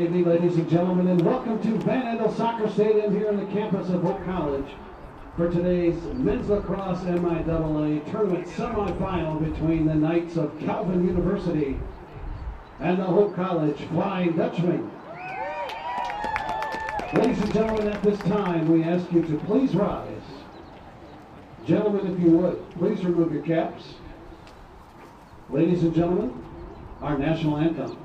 evening, ladies and gentlemen, and welcome to Van Andel Soccer Stadium here on the campus of Hope College for today's men's lacrosse MIAA tournament semifinal between the Knights of Calvin University and the Hope College Flying Dutchmen. Ladies and gentlemen, at this time, we ask you to please rise. Gentlemen, if you would, please remove your caps. Ladies and gentlemen, our national anthem.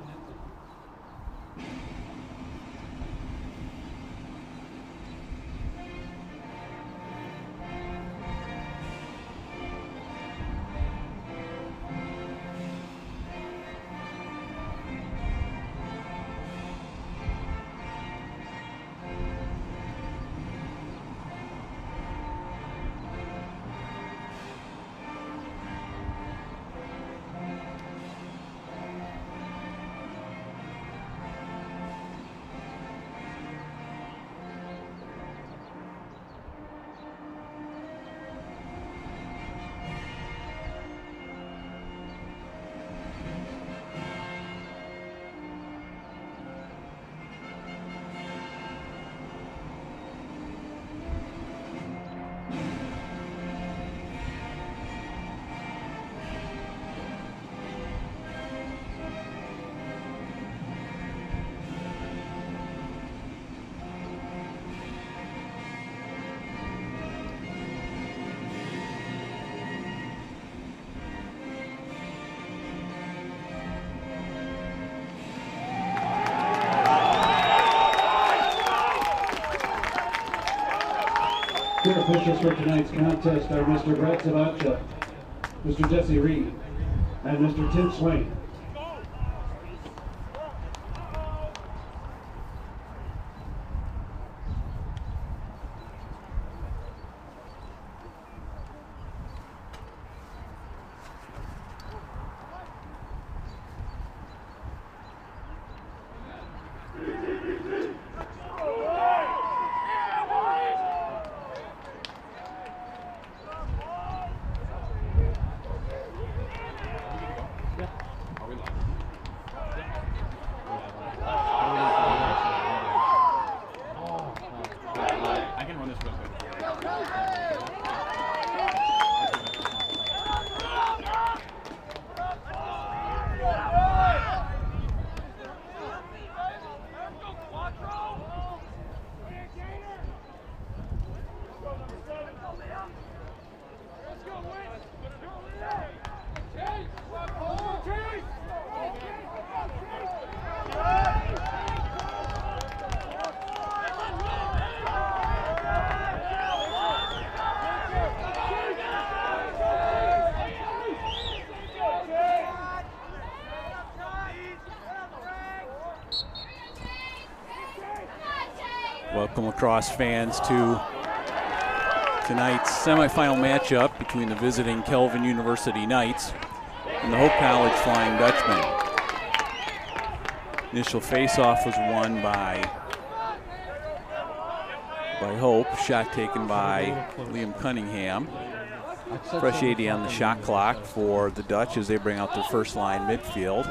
Here officials for tonight's contest are Mr. Brett Zabacha, Mr. Jesse Reed, and Mr. Tim Swain. Welcome lacrosse fans to tonight's semifinal matchup between the visiting Calvin University Knights and the Hope College Flying Dutchmen. Initial face-off was won by Hope, shot taken by Liam Cunningham. Fresh 80 on the shot clock for the Dutch as they bring out their first line midfield.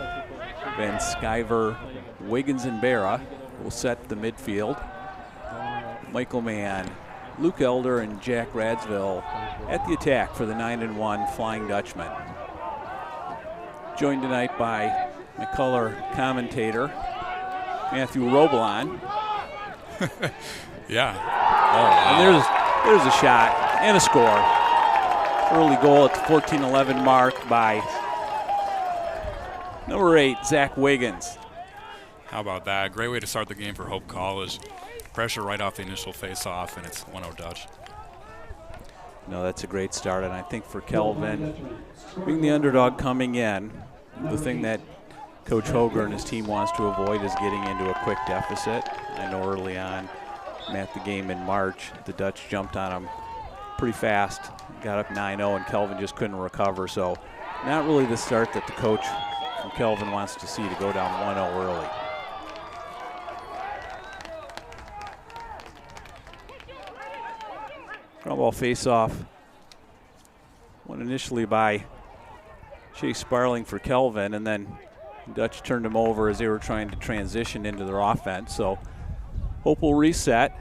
Van Skyver, Wiggins, and Barra will set the midfield. Michael Mann, Luke Elder, and Jack Radsville at the attack for the 9-1 Flying Dutchman. Joined tonight by my color commentator, Matthew Roblon. Yeah. Oh, wow. And there's a shot and a score. Early goal at the 14-11 mark by number 8, Zach Wiggins. How about that? Great way to start the game for Hope College. Pressure right off the initial face-off, and it's 1-0 Dutch. No, that's a great start, and I think for Calvin, being the underdog coming in, the thing that Coach Hoger and his team wants to avoid is getting into a quick deficit. I know early on, at the game in March, the Dutch jumped on them pretty fast, got up 9-0, and Calvin just couldn't recover. So not really the start that the coach from Calvin wants to see, to go down 1-0 early. Ground ball face-off won initially by Chase Sparling for Kelvin, and then Dutch turned him over as they were trying to transition into their offense. So Hope will reset.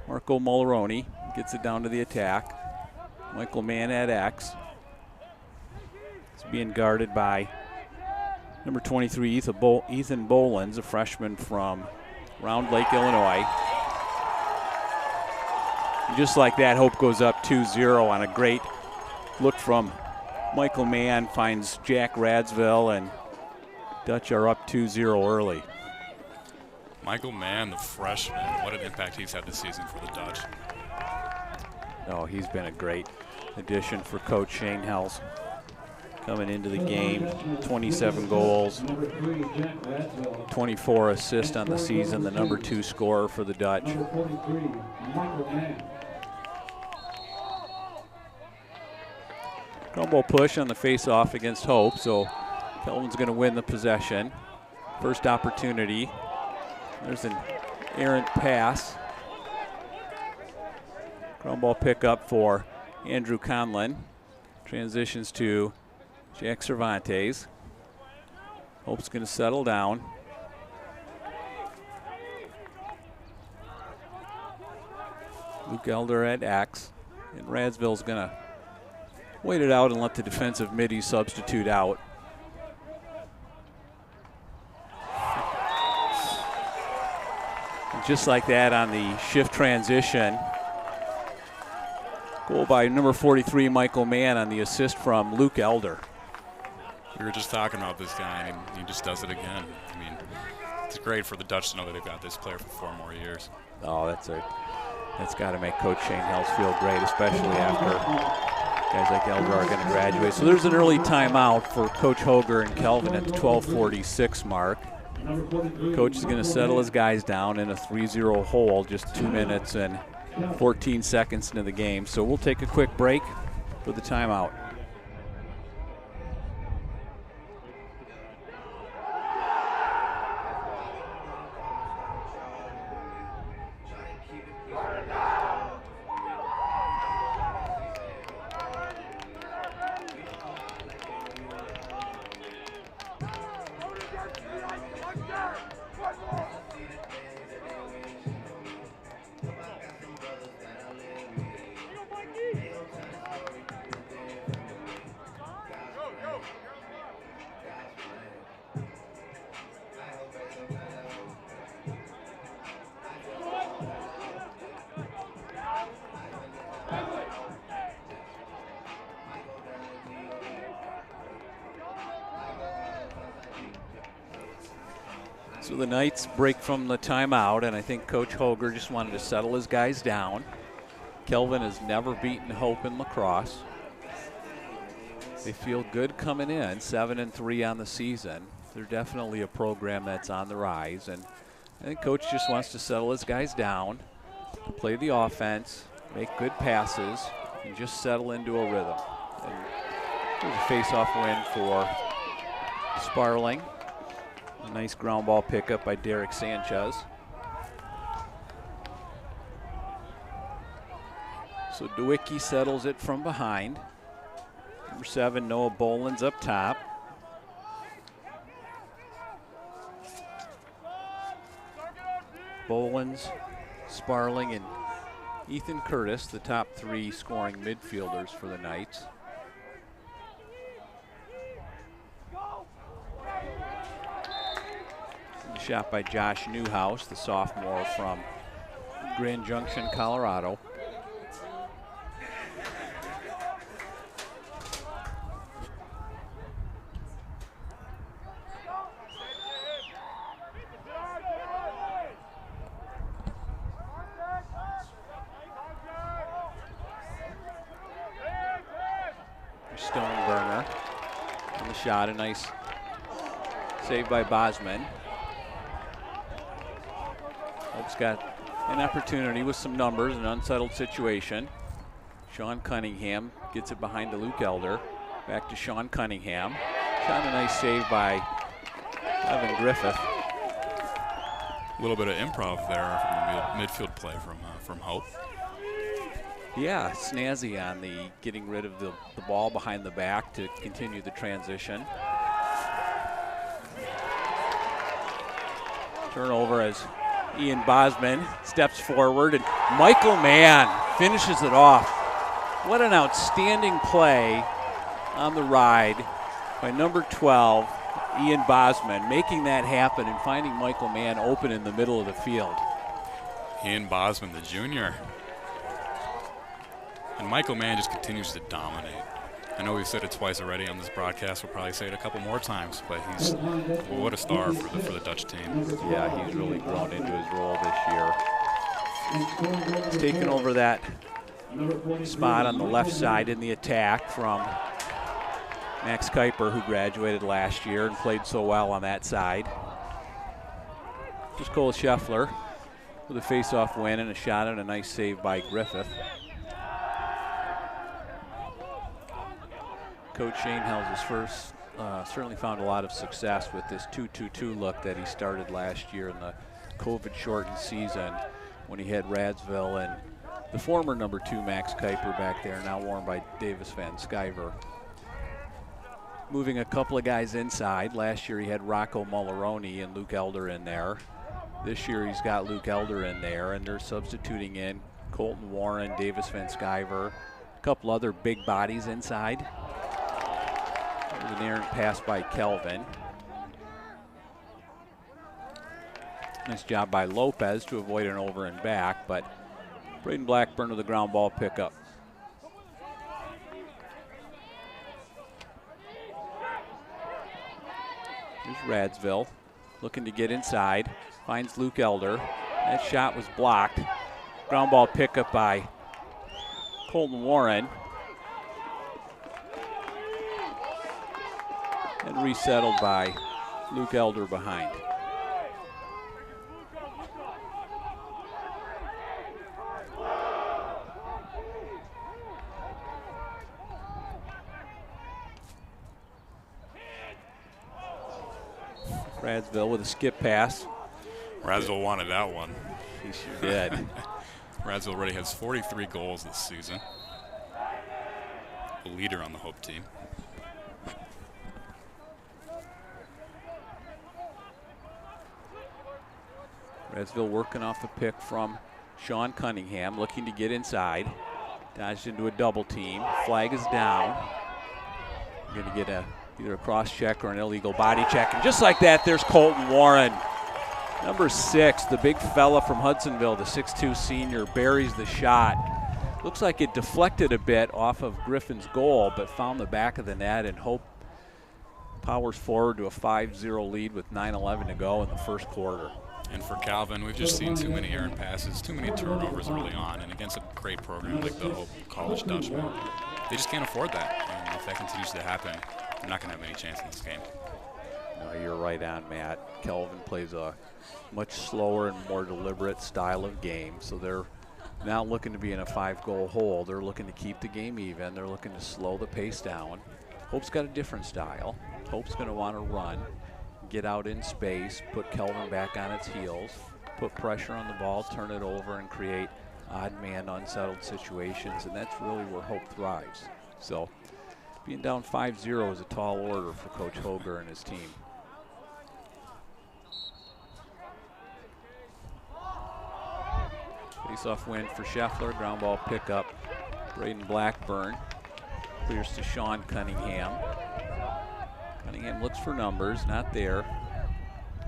Marco Mulroney gets it down to the attack. Michael Mann at X. It's being guarded by number 23, Ethan Bolins, a freshman from Round Lake, Illinois. And just like that, Hope goes up 2-0 on a great look from Michael Mann, finds Jack Radsville, and Dutch are up 2-0 early. Michael Mann, the freshman, what an impact he's had this season for the Dutch. Oh, he's been a great addition for Coach Shane Hels. Coming into the game, 27 goals, 24 assists on the season, the number 2 scorer for the Dutch. Crumble push on the face-off against Hope, so Kelvin's going to win the possession. First opportunity. There's an errant pass. Crumble pickup for Andrew Conlon. Transitions to Jack Cervantes. Hope's going to settle down. Luke Elder at X. And Radsville's going to wait it out and let the defensive midi substitute out. And just like that on the shift transition. Goal by number 43, Michael Mann, on the assist from Luke Elder. We were just talking about this guy, and he just does it again. I mean, it's great for the Dutch to know that they've got this player for 4 more years. Oh, that's got to make Coach Shane Hels feel great, especially after guys like Elder are going to graduate. So there's an early timeout for Coach Hoger and Kelvin at the 12:46 mark. Coach is going to settle his guys down in a 3-0 hole, just 2 minutes and 14 seconds into the game. So we'll take a quick break for the timeout. So the Knights break from the timeout, and I think Coach Hoger just wanted to settle his guys down. Kelvin has never beaten Hope in lacrosse. They feel good coming in, 7-3 on the season. They're definitely a program that's on the rise, and I think Coach just wants to settle his guys down, play the offense, make good passes, and just settle into a rhythm. And there's a face-off win for Sparling. A nice ground ball pickup by Derek Sanchez. So DeWicki settles it from behind. Number 7, Noah Bolins up top. Bolins, Sparling, and Ethan Curtis, the top 3 scoring midfielders for the Knights. Shot by Josh Newhouse, the sophomore from Grand Junction, Colorado. Stoneburner on the shot, a nice save by Bosman. Hope's got an opportunity with some numbers, an unsettled situation. Sean Cunningham gets it behind to Luke Elder. Back to Sean Cunningham. Shot, a nice save by Evan Griffith. A little bit of improv there from the midfield play from Hope. Yeah, snazzy on the getting rid of the ball behind the back to continue the transition. Turnover as Ian Bosman steps forward, and Michael Mann finishes it off. What an outstanding play on the ride by number 12, Ian Bosman, making that happen and finding Michael Mann open in the middle of the field. Ian Bosman, the junior. And Michael Mann just continues to dominate. I know we've said it twice already on this broadcast. We'll probably say it a couple more times, but he's what a star for the Dutch team. Yeah, he's really grown into his role this year. He's taken over that spot on the left side in the attack from Max Kuiper, who graduated last year and played so well on that side. Just Cole Scheffler with a face-off win and a shot and a nice save by Griffith. Coach Shane Hell's his first, certainly found a lot of success with this 2-2-2 look that he started last year in the COVID-shortened season when he had Radsville and the former number 2 Max Kuiper back there, now worn by Davis Van Sciver. Moving a couple of guys inside. Last year he had Rocco Mulleroni and Luke Elder in there. This year he's got Luke Elder in there, and they're substituting in Colton Warren, Davis Van Sciver, a couple other big bodies inside. There's an errant pass by Kelvin. Nice job by Lopez to avoid an over and back, but Braden Blackburn with the ground ball pickup. Here's Radsville looking to get inside, finds Luke Elder. That shot was blocked. Ground ball pickup by Colton Warren. And resettled by Luke Elder behind. Radsville with a skip pass. Radsville wanted that one. He sure did. Radsville already has 43 goals this season. A leader on the Hope team. Radsville working off a pick from Sean Cunningham, looking to get inside. Dodged into a double team. Flag is down. Going to get either a cross check or an illegal body check. And just like that, there's Colton Warren. Number 6, the big fella from Hudsonville, the 6'2 senior, buries the shot. Looks like it deflected a bit off of Griffin's goal, but found the back of the net, and Hope powers forward to a 5-0 lead with 9:11 to go in the first quarter. And for Calvin, we've just seen too many errant passes, too many turnovers early on, and against a great program like the Hope College Dutchmen, they just can't afford that. And if that continues to happen, they're not going to have any chance in this game. No, you're right on, Matt. Kelvin plays a much slower and more deliberate style of game, so they're not looking to be in a 5-goal hole. They're looking to keep the game even. They're looking to slow the pace down. Hope's got a different style. Hope's going to want to run, get out in space, put Kelvin back on its heels, put pressure on the ball, turn it over, and create odd man, unsettled situations, and that's really where Hope thrives. So being down 5-0 is a tall order for Coach Hoger and his team. Face-off win for Scheffler, ground ball pickup. Braden Blackburn clears to Sean Cunningham. Cunningham looks for numbers, not there.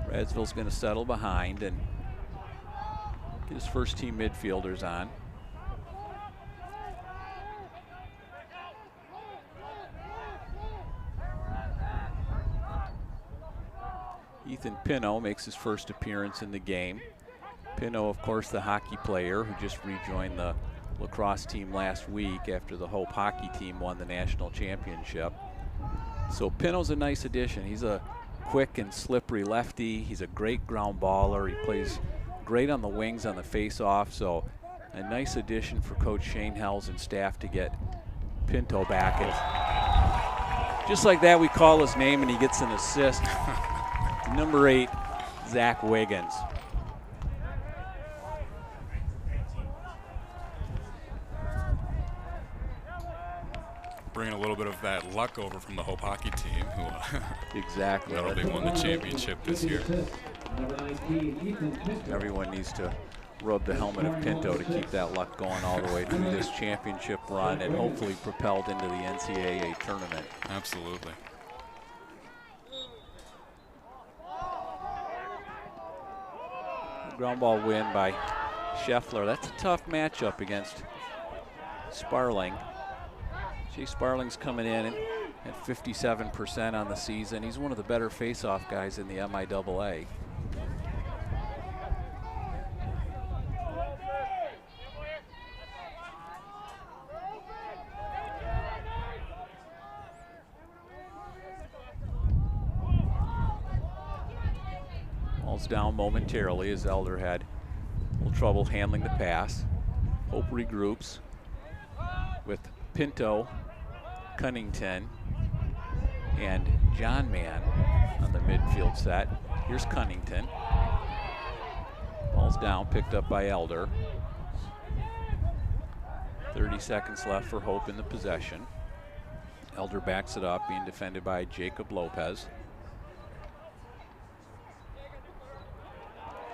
Radsville's going to settle behind and get his first team midfielders on. Ethan Pino makes his first appearance in the game. Pino, of course, the hockey player who just rejoined the lacrosse team last week after the Hope hockey team won the national championship. So Pino's a nice addition. He's a quick and slippery lefty. He's a great ground baller. He plays great on the wings on the face-off. So a nice addition for Coach Shane Hells and staff to get Pinto back. And just like that, we call his name and he gets an assist. Number 8, Zach Wiggins. Bringing a little bit of that luck over from the Hope hockey team, who exactly. they won the championship this year. Number 19, Ethan Pinto. Everyone needs to rub the helmet of Pinto to keep that luck going all the way through this championship run and hopefully propelled into the NCAA tournament. Absolutely. Ground ball win by Scheffler. That's a tough matchup against Sparling. Jay Sparling's coming in at 57% on the season. He's one of the better face-off guys in the MIAA. Ball's down momentarily as Elder had a little trouble handling the pass. Hope regroups with Pinto, Cunnington, and John Mann on the midfield set. Here's Cunnington. Ball's down, picked up by Elder. 30 seconds left for Hope in the possession. Elder backs it up, being defended by Jacob Lopez.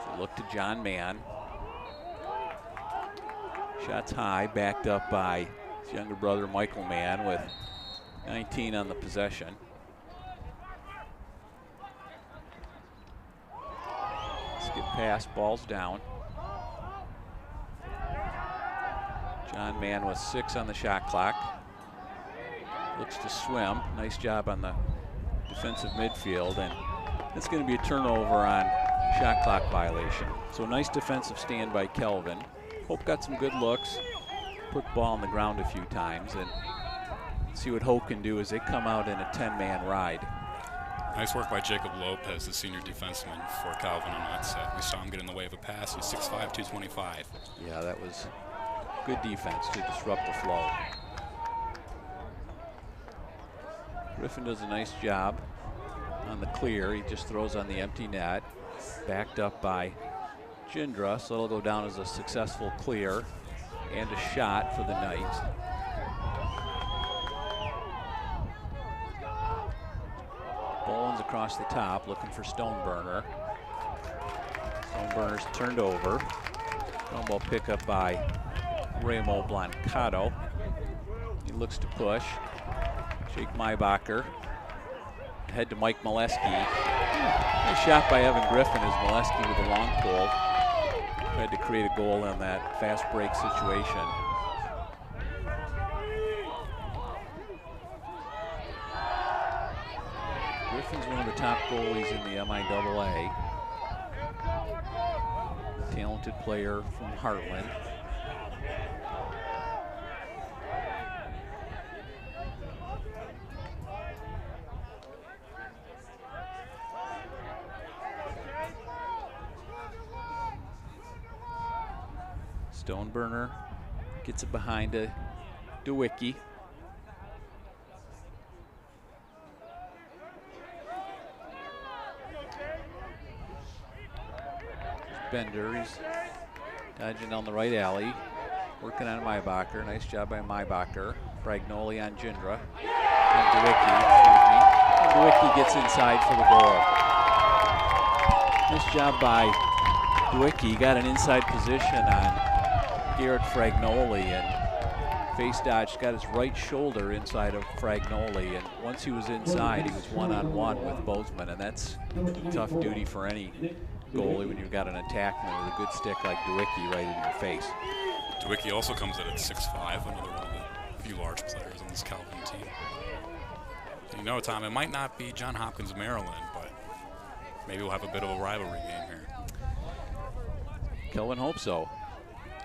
So look to John Mann. Shots high, backed up by his younger brother Michael Mann with 19 on the possession. Skip pass, ball's down. John Mann with 6 on the shot clock. Looks to swim. Nice job on the defensive midfield, and it's going to be a turnover on shot clock violation. So nice defensive stand by Kelvin. Hope got some good looks, put the ball on the ground a few times, and see what Hope can do as they come out in a 10-man ride. Nice work by Jacob Lopez, the senior defenseman for Calvin on that set. We saw him get in the way of a pass. He's 6'5", 225. Yeah, that was good defense to disrupt the flow. Griffin does a nice job on the clear. He just throws on the empty net, backed up by Jindra, so it'll go down as a successful clear and a shot for the Knights. Boland's across the top, looking for Stoneburner. Stoneburner's turned over. Ground ball pickup by Remo Blancato. He looks to push. Jake Maybacher. Head to Mike Molesky. Nice shot by Evan Griffin as Molesky with a long pull. Tried to create a goal in that fast break situation. Griffin's one of the top goalies in the MIAA. Talented player from Heartland. Stoneburner gets it behind a DeWicki. Bender, he's dodging down the right alley, working on Maybacher. Nice job by Maybacher. Bragnoli on Jindra. And DeWicki, And DeWicki gets inside for the goal. Nice job by DeWicki. Got an inside position on Garrett Fragnoli and face dodged, got his right shoulder inside of Fragnoli, and once he was inside, he was one-on-one with Bozeman, and that's tough duty for any goalie when you've got an attackman with a good stick like DeWicki right in your face. DeWicki also comes in at 6'5", another one of the few large players on this Calvin team. And you know, Tom, it might not be John Hopkins, Maryland, but maybe we'll have a bit of a rivalry game here. Kelvin hopes so.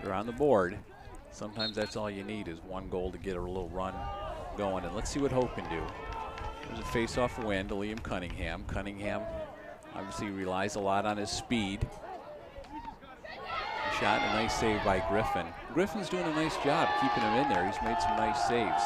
They're on the board. Sometimes that's all you need is one goal to get a little run going, and let's see what Hope can do. There's a face-off win to Liam Cunningham. Cunningham obviously relies a lot on his speed. A shot and a nice save by Griffin. Griffin's doing a nice job keeping him in there. He's made some nice saves.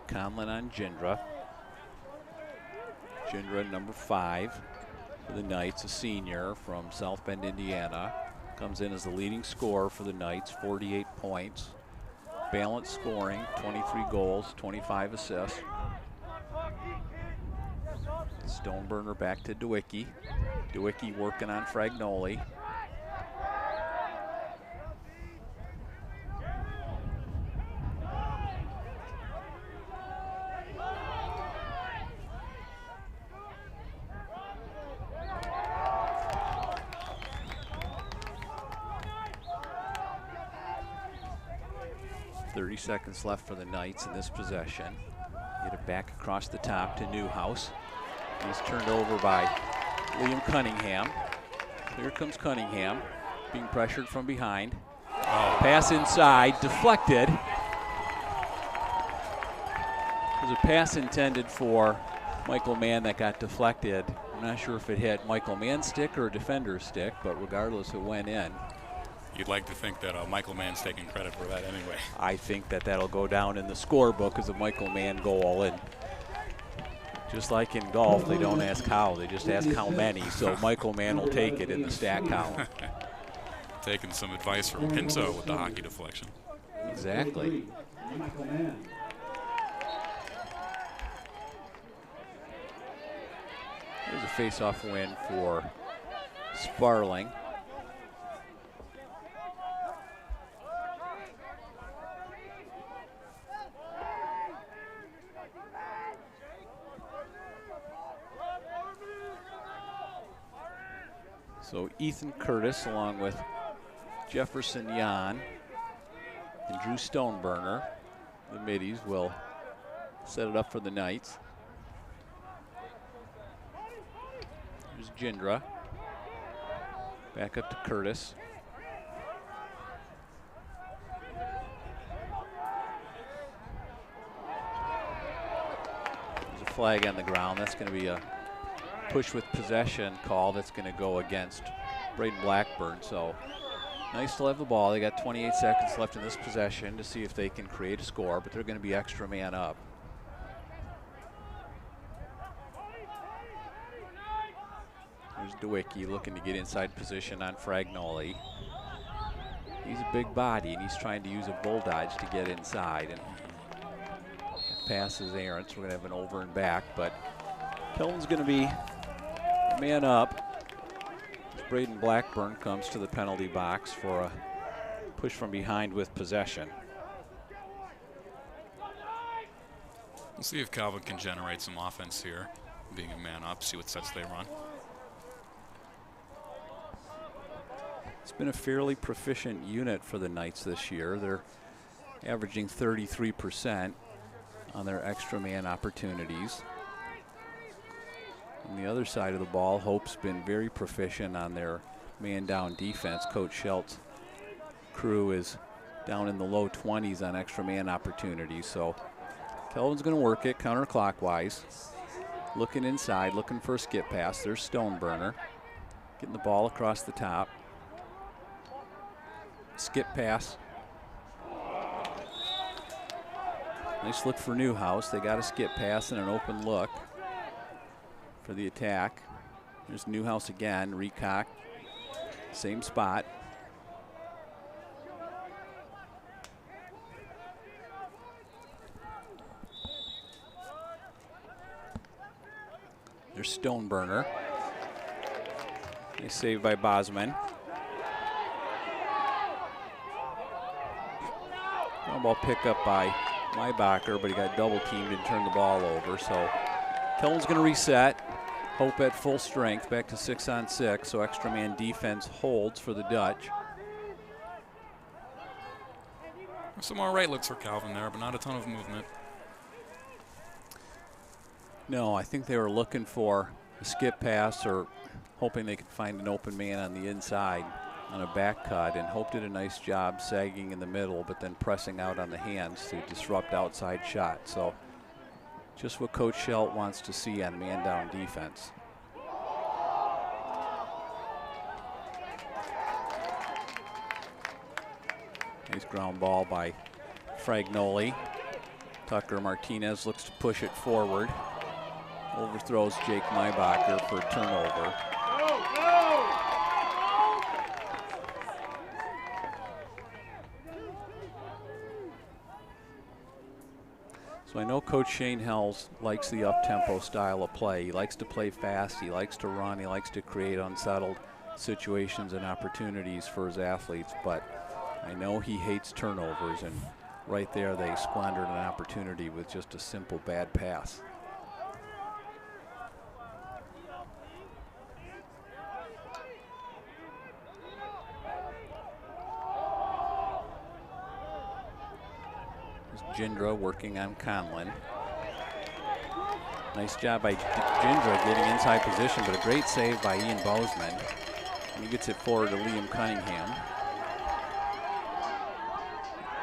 Conlon on Jindra. Jindra, number 5 for the Knights, a senior from South Bend, Indiana. Comes in as the leading scorer for the Knights, 48 points. Balanced scoring, 23 goals, 25 assists. Stoneburner back to DeWicki. DeWicki working on Fragnoli. Seconds left for the Knights in this possession. Get it back across the top to Newhouse. He's turned over by Liam Cunningham. Here comes Cunningham, being pressured from behind. Pass inside, deflected. It was a pass intended for Michael Mann that got deflected. I'm not sure if it hit Michael Mann's stick or a defender's stick, but regardless, it went in. You'd like to think that Michael Mann's taking credit for that anyway. I think that that'll go down in the scorebook as a Michael Mann goal. And just like in golf, they don't ask how, they just ask how many. So Michael Mann will take it in the stat column. Taking some advice from Pinto with the hockey deflection. Exactly. There's a face-off win for Sparling. So Ethan Curtis along with Jefferson Yan and Drew Stoneburner, the middies, will set it up for the Knights. Here's Jindra. Back up to Curtis. There's a flag on the ground. That's going to be a push with possession call that's going to go against Braden Blackburn. So nice to have the ball. They got 28 seconds left in this possession to see if they can create a score, but they're going to be extra man up. There's DeWicki looking to get inside position on Fragnoli. He's a big body and he's trying to use a bull dodge to get inside, and passes errant, so we're going to have an over and back, but Kelton's going to be man up. Braden Blackburn comes to the penalty box for a push from behind with possession. We'll see if Calvin can generate some offense here, being a man up, see what sets they run. It's been a fairly proficient unit for the Knights this year. They're averaging 33% on their extra man opportunities. On the other side of the ball, Hope's been very proficient on their man-down defense. Coach Schelt's crew is down in the low 20s on extra man opportunities. So Kelvin's going to work it counterclockwise. Looking inside, looking for a skip pass. There's Stoneburner getting the ball across the top. Skip pass. Nice look for Newhouse. They got a skip pass and an open look for the attack. There's Newhouse again, recock, same spot. There's Stoneburner. Nice save by Bosman. Ball pick up by Mybacher, but he got double teamed and turned the ball over. So Kelton's going to reset. Hope at full strength, back to 6-on-6. So extra man defense holds for the Dutch. Some more right looks for Calvin there, but not a ton of movement. No, I think they were looking for a skip pass or hoping they could find an open man on the inside on a back cut, and Hope did a nice job sagging in the middle, but then pressing out on the hands to disrupt outside shots. So just what Coach Schelt wants to see on man-down defense. Nice ground ball by Fragnoli. Tucker Martinez looks to push it forward. Overthrows Jake Mybacher for a turnover. So I know Coach Shane Hells likes the up-tempo style of play. He likes to play fast, he likes to run, he likes to create unsettled situations and opportunities for his athletes, but I know he hates turnovers, and right there they squandered an opportunity with just a simple bad pass. Jindra working on Conlon. Nice job by Jindra getting inside position, but a great save by Ian Bozeman. And he gets it forward to Liam Cunningham.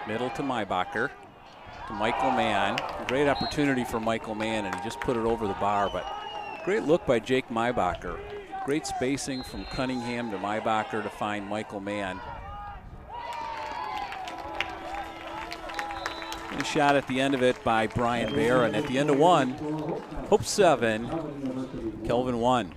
Middle to Mybacher, to Michael Mann. A great opportunity for Michael Mann, and he just put it over the bar, but great look by Jake Mybacher. Great spacing from Cunningham to Mybacher to find Michael Mann. And a shot at the end of it by Brian Bear, and at the end of one, Hope 7, Kelvin 1.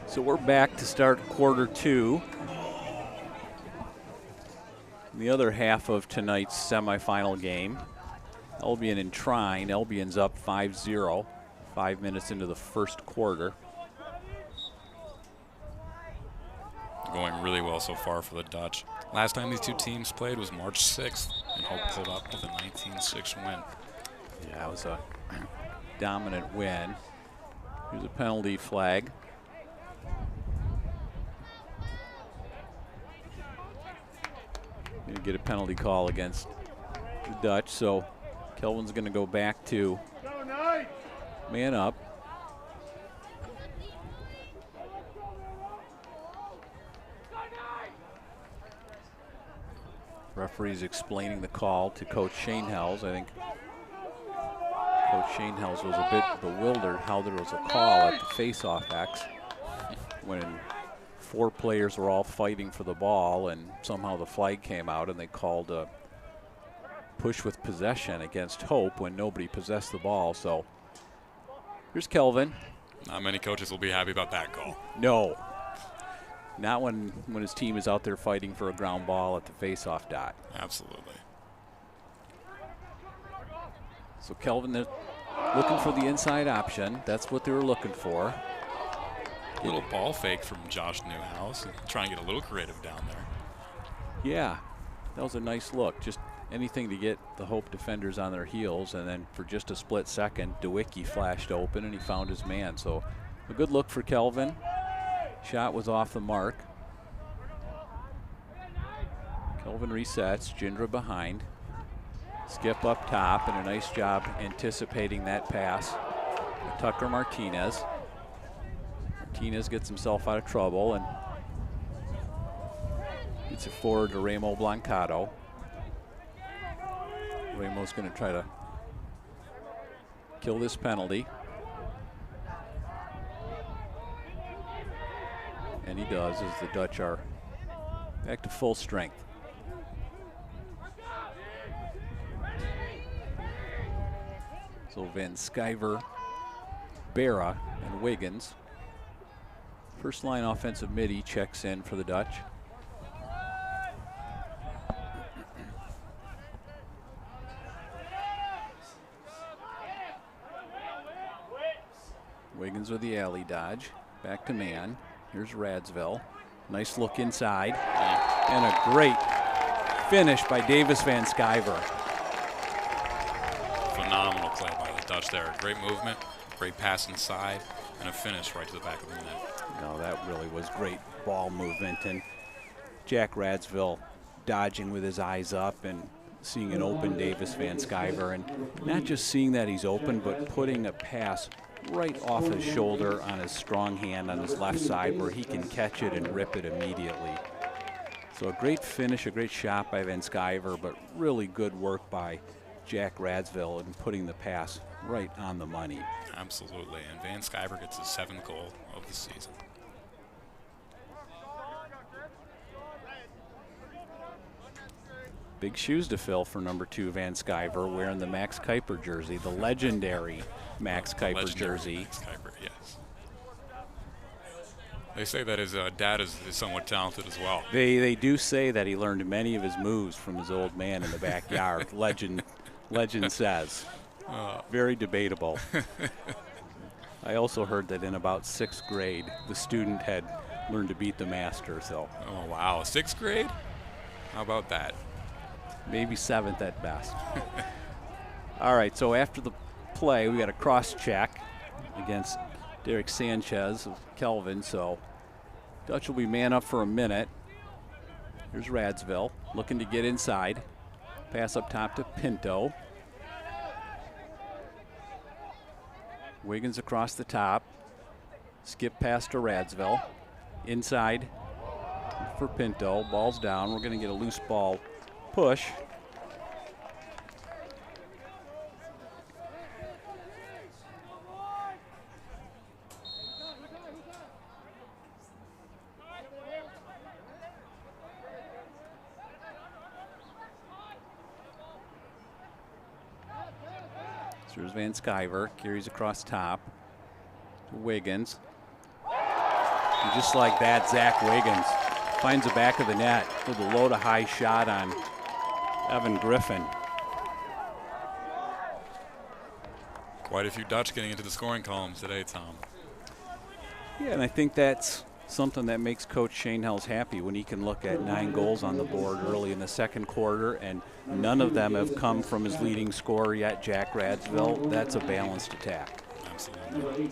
So we're back to start quarter two. The other half of tonight's semifinal game. Albion and Trine. Albion's up 5-0, 5 minutes into the first quarter. Going really well so far for the Dutch. Last time these two teams played was March 6th, and Hope pulled up with a 19-6 win. Yeah, it was a dominant win. Here's a penalty flag. Going to get a penalty call against the Dutch, so Kelvin's going to go back to man up. Referee's explaining the call to Coach Shane Hells. I think Coach Shane Hells was a bit bewildered how there was a call at the face-off X when 4 players were all fighting for the ball, and somehow the flag came out and they called a push with possession against Hope when nobody possessed the ball. So here's Kelvin. Not many coaches will be happy about that call. No. Not when his team is out there fighting for a ground ball at the face-off dot. Absolutely. So Kelvin, they're looking for the inside option. That's what they were looking for. A little ball fake from Josh Newhouse, trying to get a little creative down there. Yeah, that was a nice look. Just anything to get the Hope defenders on their heels, and then for just a split second, DeWicki flashed open and he found his man. So a good look for Kelvin. Shot was off the mark. Kelvin resets, Jindra behind. Skip up top, and a nice job anticipating that pass. Tucker Martinez. Martinez gets himself out of trouble and gets it forward to Ramo Blancato. Ramo's going to try to kill this penalty. And he does, as the Dutch are back to full strength. So Van Sciver, Berra, and Wiggins. First line offensive midi checks in for the Dutch. Wiggins with the alley dodge. Back to man. Here's Radsville. Nice look inside. And a great finish by Davis Van Sciver. Phenomenal play by the Dutch there. Great movement, great pass inside, and a finish right to the back of the net. No, that really was great ball movement. And Jack Radsville dodging with his eyes up and seeing an open Davis Van Sciver. And not just seeing that he's open, but putting a pass right off his shoulder on his strong hand on his left side where he can catch it and rip it immediately. So a great finish, a great shot by Van Sciver, but really good work by Jack Radsville in putting the pass right on the money. Absolutely, and Van Sciver gets his 7th goal of the season. Big shoes to fill for number 2 Van Sciver, wearing the Max Kuiper jersey, the legendary Max Kuiper jersey. Max Kuiper, yes. They say that his dad is somewhat talented as well. They do say that he learned many of his moves from his old man in the backyard. Legend says. Very debatable. I also heard that in about 6th grade, the student had learned to beat the master. So. Oh wow, 6th grade? How about that? Maybe 7th at best. All right, so after the play, we got a cross check against Derek Sanchez of Kelvin. So Dutch will be man up for a minute. Here's Radsville looking to get inside. Pass up top to Pinto. Wiggins across the top. Skip pass to Radsville. Inside for Pinto. Ball's down. We're going to get a loose ball push. So here's Van Sciver, carries across top to Wiggins. And just like that, Zach Wiggins finds the back of the net with a low to high shot on Evan Griffin. Quite a few Dutch getting into the scoring columns today, Tom. Yeah, and I think that's something that makes Coach Shane Hells happy when he can look at 9 goals on the board early in the 2nd quarter, and none of them have come from his leading scorer yet, Jack Radsville. That's a balanced attack. Absolutely.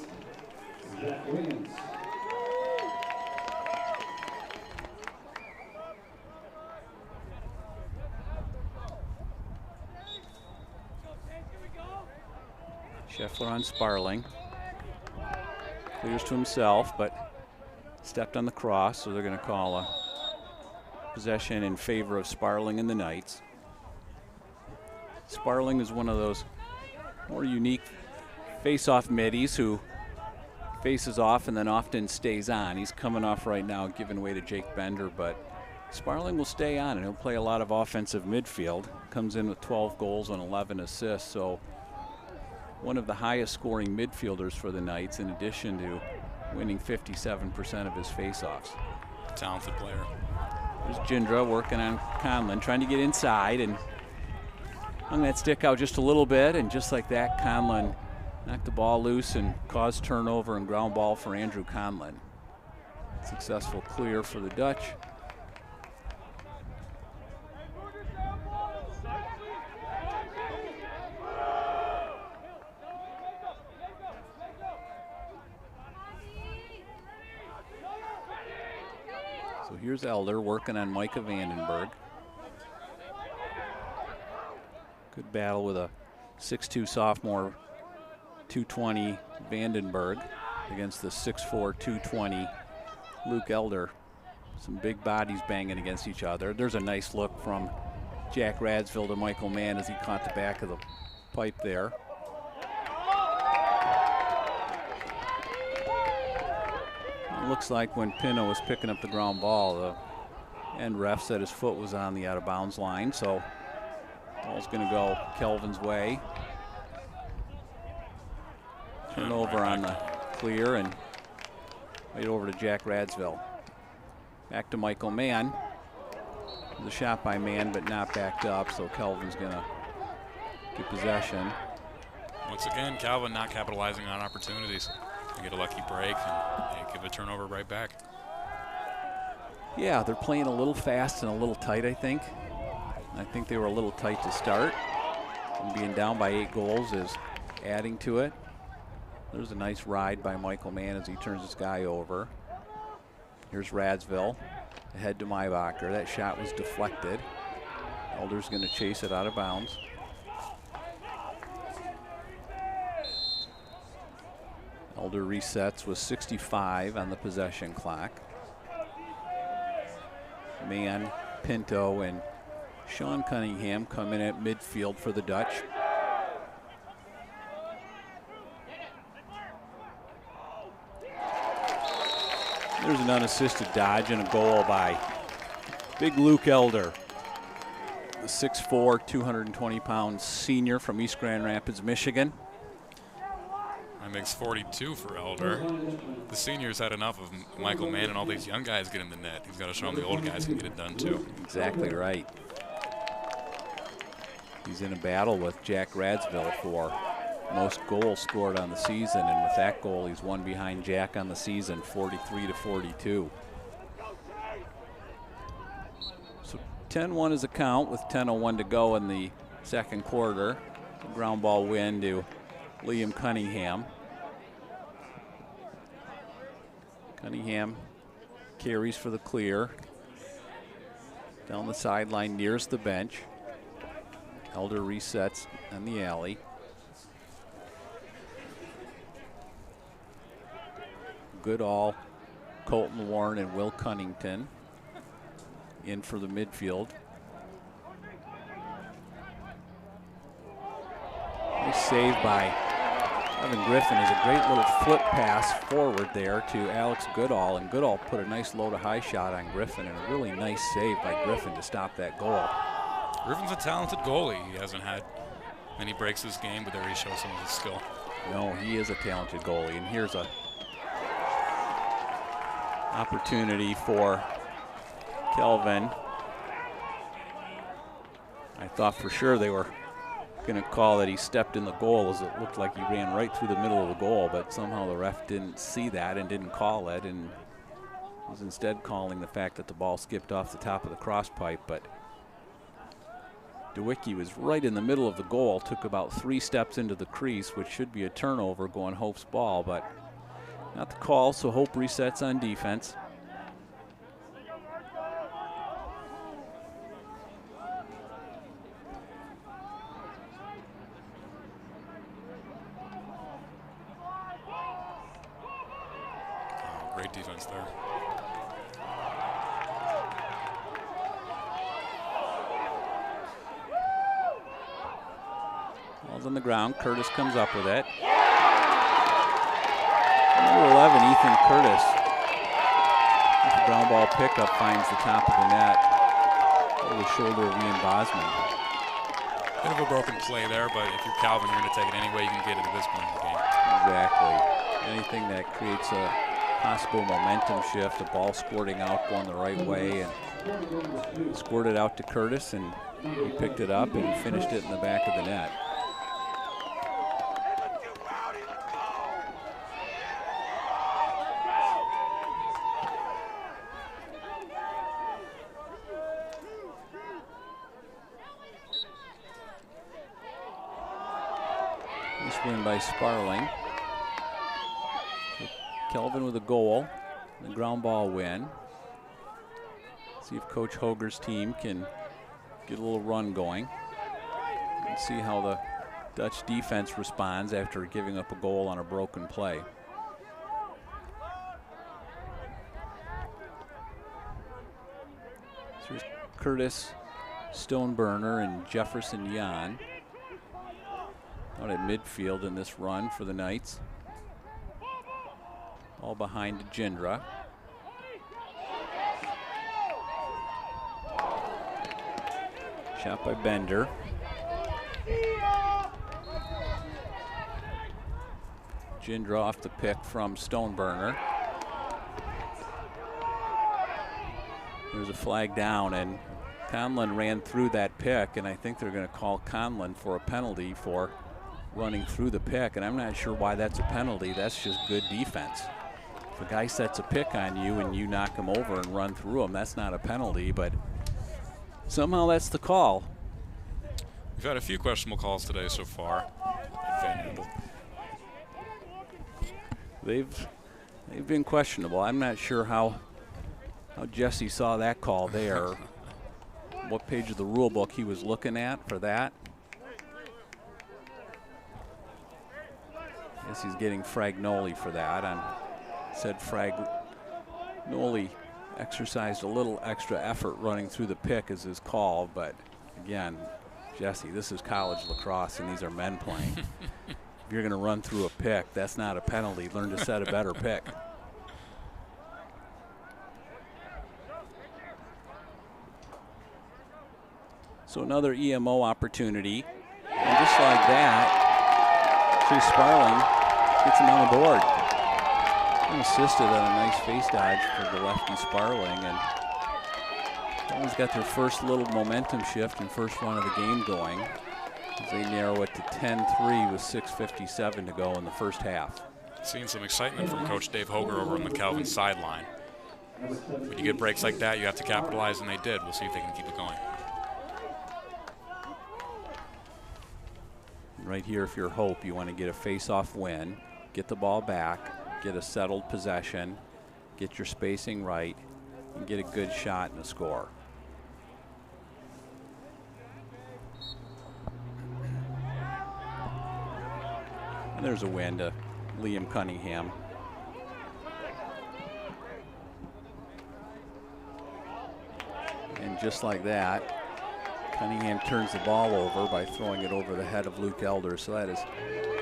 Scheffler on Sparling. Clears to himself, but stepped on the cross, so they're going to call a possession in favor of Sparling and the Knights. Sparling is one of those more unique face-off middies who faces off and then often stays on. He's coming off right now, giving way to Jake Bender, but Sparling will stay on and he'll play a lot of offensive midfield. Comes in with 12 goals and 11 assists, so one of the highest scoring midfielders for the Knights, in addition to winning 57% of his faceoffs. Talented player. There's Jindra working on Conlon, trying to get inside and hung that stick out just a little bit, and just like that, Conlon knocked the ball loose and caused turnover and ground ball for Andrew Conlon. Successful clear for the Dutch. So here's Elder working on Micah Vandenberg. Good battle with a 6'2 sophomore, 220 Vandenberg against the 6'4, 220 Luke Elder. Some big bodies banging against each other. There's a nice look from Jack Radsville to Michael Mann as he caught the back of the pipe there. It looks like when Pino was picking up the ground ball, the end ref said his foot was on the out of bounds line, so ball's going to go Kelvin's way. Turnover on the clear and right over to Jack Radsville. Back to Michael Mann. The shot by Mann, but not backed up, so Kelvin's going to get possession. Once again, Calvin not capitalizing on opportunities. They get a lucky break and they give a turnover right back. Yeah, they're playing a little fast and a little tight, I think. I think they were a little tight to start. And being down by 8 goals is adding to it. There's a nice ride by Michael Mann as he turns this guy over. Here's Radsville, ahead to Maybacher. That shot was deflected. Elder's going to chase it out of bounds. Elder resets with 65 on the possession clock. Mann, Pinto, and Sean Cunningham come in at midfield for the Dutch. There's an unassisted dodge and a goal by big Luke Elder, the 6'4", 220-pound senior from East Grand Rapids, Michigan. That makes 42 for Elder. The seniors had enough of Michael Mann and all these young guys get in the net. He's got to show them the old guys can get it done too. Exactly right. He's in a battle with Jack Radsville for most goals scored on the season, and with that goal, he's one behind Jack on the season, 43-42. So 10-1 is a count with 10:01 to go in the second quarter. A ground ball win to Liam Cunningham. Cunningham carries for the clear. Down the sideline, nears the bench. Elder resets on the alley. Goodall, Colton Warren, and Will Cunnington in for the midfield. Nice save by Evan Griffin. Is a great little flip pass forward there to Alex Goodall, and Goodall put a nice low to high shot on Griffin, and a really nice save by Griffin to stop that goal. Griffin's a talented goalie. He hasn't had many breaks this game, but there he shows some of his skill. No, he is a talented goalie, and here's a opportunity for Kelvin. I thought for sure they were going to call that he stepped in the goal, as it looked like he ran right through the middle of the goal, but somehow the ref didn't see that and didn't call it, and was instead calling the fact that the ball skipped off the top of the cross pipe. But DeWicki was right in the middle of the goal, took about 3 steps into the crease, which should be a turnover going Hope's ball, but not the call, so Hope resets on defense. Oh, great defense there. Ball's on the ground. Curtis comes up with it. Number 11, Ethan Curtis. The ground ball pickup finds the top of the net over the shoulder of Ian Bosman. Bit of a broken play there, but if you're Calvin, you're going to take it any way you can get it at this point in the game. Exactly. Anything that creates a possible momentum shift, a ball squirting out, going the right way, and squirted out to Curtis, and he picked it up and finished it in the back of the net. Win by Sparling. So Kelvin with a goal, the ground ball win. See if Coach Hoger's team can get a little run going and see how the Dutch defense responds after giving up a goal on a broken play. So here's Curtis, Stoneburner, and Jefferson Yan out at midfield in this run for the Knights. All behind Jindra. Shot by Bender. Jindra off the pick from Stoneburner. There's a flag down, and Conlon ran through that pick, and I think they're going to call Conlon for a penalty for running through the pick, and I'm not sure why that's a penalty. That's just good defense. If a guy sets a pick on you and you knock him over and run through him, that's not a penalty, but somehow that's the call. We've had a few questionable calls today so far at Van Andel. They've been questionable. I'm not sure how Jesse saw that call there. What page of the rule book he was looking at for that. I guess he's getting Fragnoli for that. Said Fragnoli exercised a little extra effort running through the pick as his call, but again, Jesse, this is college lacrosse and these are men playing. If you're going to run through a pick, that's not a penalty. Learn to set a better pick. So another EMO opportunity. And just like that, Chase Sparling gets him on the board. And assisted on a nice face dodge for the lefty Sparling. And Always got their first little momentum shift and first run of the game going as they narrow it to 10-3 with 6:57 to go in the first half. Seeing some excitement from Coach Dave Hoger over on the Calvin sideline. When you get breaks like that, you have to capitalize, and they did. We'll see if they can keep it going. Right here, if you're Hope, you want to get a face-off win, get the ball back, get a settled possession, get your spacing right, and get a good shot and a score. And there's a win to Liam Cunningham. And just like that, Cunningham turns the ball over by throwing it over the head of Luke Elder. So that is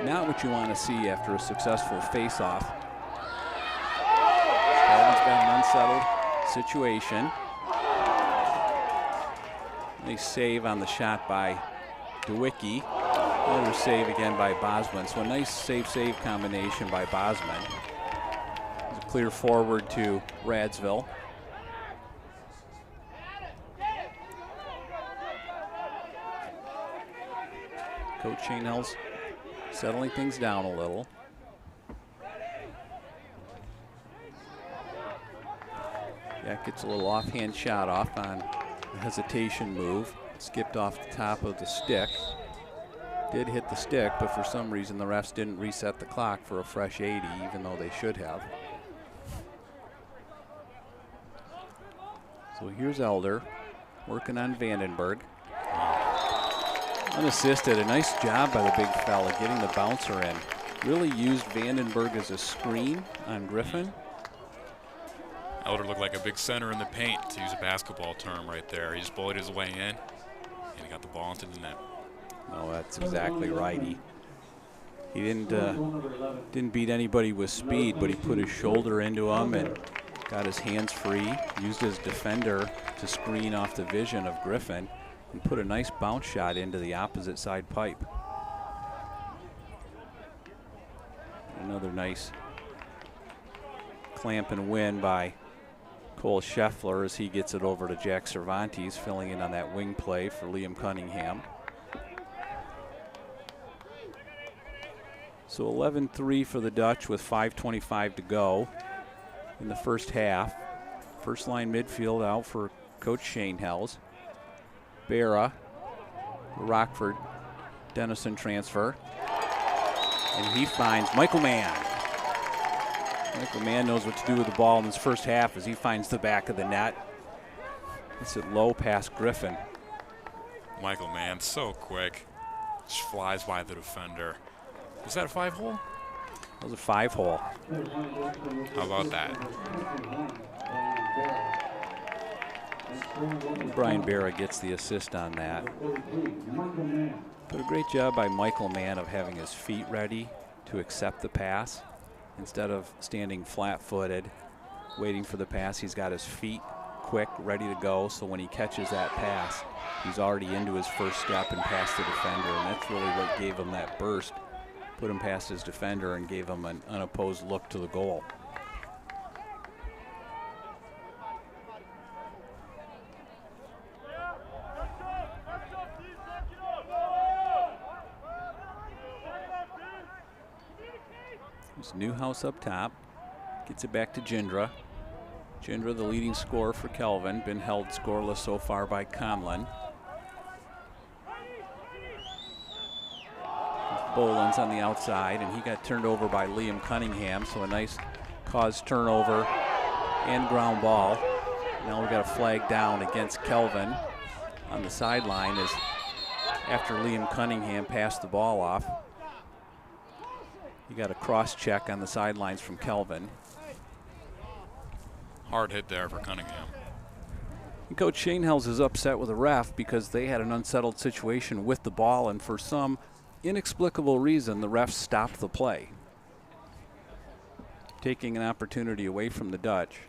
not what you want to see after a successful face-off. Calvin's got an unsettled situation. Nice save on the shot by DeWicki. Another save again by Bosman. So a nice save-save combination by Bosman. It's a clear forward to Radsville. Coach Chainell's settling things down a little. Jack gets a little offhand shot off on a hesitation move. Skipped off the top of the stick. Did hit the stick, but for some reason the refs didn't reset the clock for a fresh 80, even though they should have. So here's Elder working on Vandenberg. Unassisted, a nice job by the big fella getting the bouncer in. Really used Vandenberg as a screen on Griffin. Elder looked like a big center in the paint, to use a basketball term right there. He just bullied his way in, and he got the ball into the net. Oh, that's exactly right. He didn't beat anybody with speed, but he put his shoulder into him and got his hands free, used his defender to screen off the vision of Griffin, and put a nice bounce shot into the opposite side pipe. Another nice clamp and win by Cole Scheffler as he gets it over to Jack Cervantes, filling in on that wing play for Liam Cunningham. So 11-3 for the Dutch with 5:25 to go in the first half. First line midfield out for Coach Shane Hells. Barra, Rockford, Denison transfer. And he finds Michael Mann. Michael Mann knows what to do with the ball in this first half as he finds the back of the net. It's it low past Griffin. Michael Mann, so quick. Just flies by the defender. Was that a 5-hole? That was a 5-hole. How about that? Brian Barra gets the assist on that. But a great job by Michael Mann of having his feet ready to accept the pass. Instead of standing flat-footed, waiting for the pass, he's got his feet quick, ready to go. So when he catches that pass, he's already into his first step and past the defender. And that's really what gave him that burst. Put him past his defender and gave him an unopposed look to the goal. Here's Newhouse up top. Gets it back to Jindra. Jindra, the leading scorer for Kelvin, been held scoreless so far by Conlon. Bolins on the outside, and he got turned over by Liam Cunningham, so a nice caused turnover and ground ball. Now we've got a flag down against Kelvin on the sideline as after Liam Cunningham passed the ball off. You got a cross check on the sidelines from Kelvin. Hard hit there for Cunningham. And Coach Schoenhels is upset with the ref because they had an unsettled situation with the ball, and for some inexplicable reason, the ref stopped the play, taking an opportunity away from the Dutch.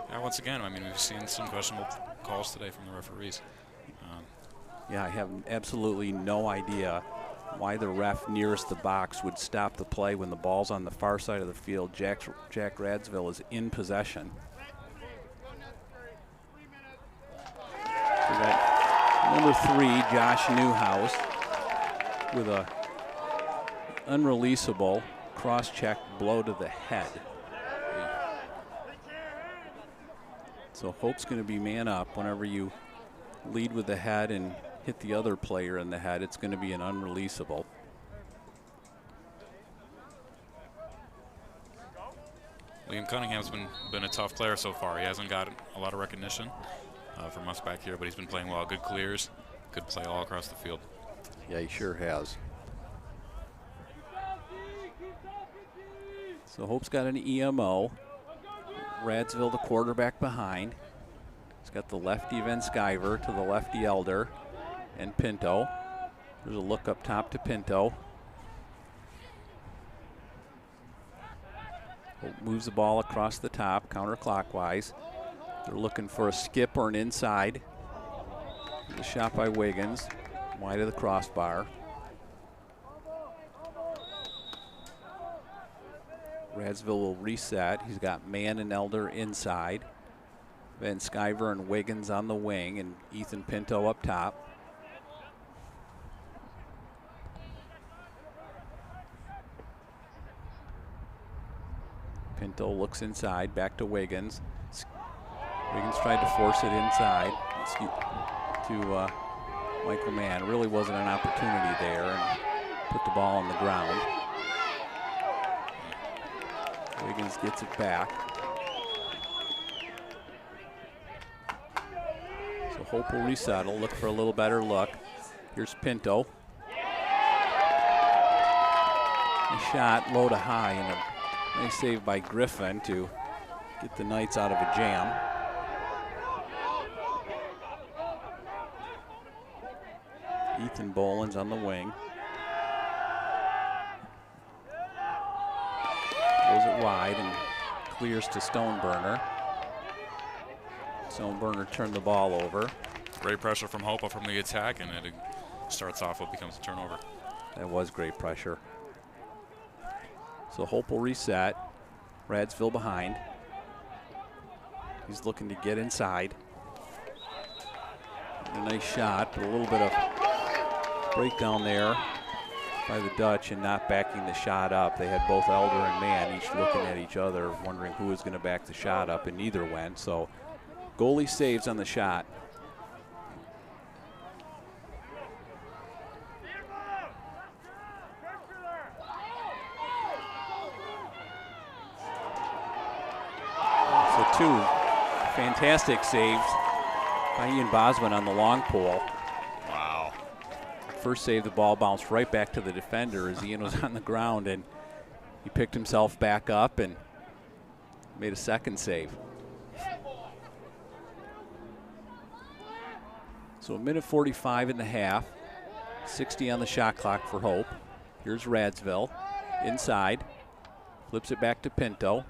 Yeah, once again, I mean, we've seen some questionable calls today from the referees. Yeah, I have absolutely no idea why the ref nearest the box would stop the play when the ball's on the far side of the field. Jack Radsville is in possession. We got number 3, Josh Newhouse, with a unreleasable cross-check blow to the head. So Hope's going to be man up. Whenever you lead with the head and hit the other player in the head, it's going to be an unreleasable. Liam Cunningham's been a tough player so far. He hasn't got a lot of recognition from us back here, but he's been playing well. Good clears, good play all across the field. Yeah, he sure has. So Hope's got an EMO. Radsville, the quarterback, behind. He's got the lefty Van Sciver to the lefty Elder and Pinto. There's a look up top to Pinto. Hope moves the ball across the top, counterclockwise. They're looking for a skip or an inside. The shot by Wiggins, wide of the crossbar. Radsville will reset. He's got Mann and Elder inside. Van Sciver and Wiggins on the wing, and Ethan Pinto up top. Pinto looks inside, back to Wiggins. Wiggins tried to force it inside to Michael Mann. Really wasn't an opportunity there, and put the ball on the ground. Wiggins gets it back. So Hope will resettle, look for a little better look. Here's Pinto. A shot low to high, and a nice save by Griffin to get the Knights out of a jam. Ethan Bolins on the wing. Goes it wide and clears to Stoneburner. Stoneburner turned the ball over. Great pressure from Hope from the attack, and it starts off what becomes a turnover. That was great pressure. So Hope will reset. Radsville behind. He's looking to get inside. A nice shot, but a little bit of breakdown there by the Dutch and not backing the shot up. They had both Elder and Mann each looking at each other, wondering who was going to back the shot up, and neither went. So goalie saves on the shot. So 2 fantastic saves by Ian Bosman on the long pole. Wow. First save, the ball bounced right back to the defender as Ian was on the ground, and he picked himself back up and made a second save. So 1:45 in the half, 60 on the shot clock for Hope. Here's Radsville, inside, flips it back to Pinto.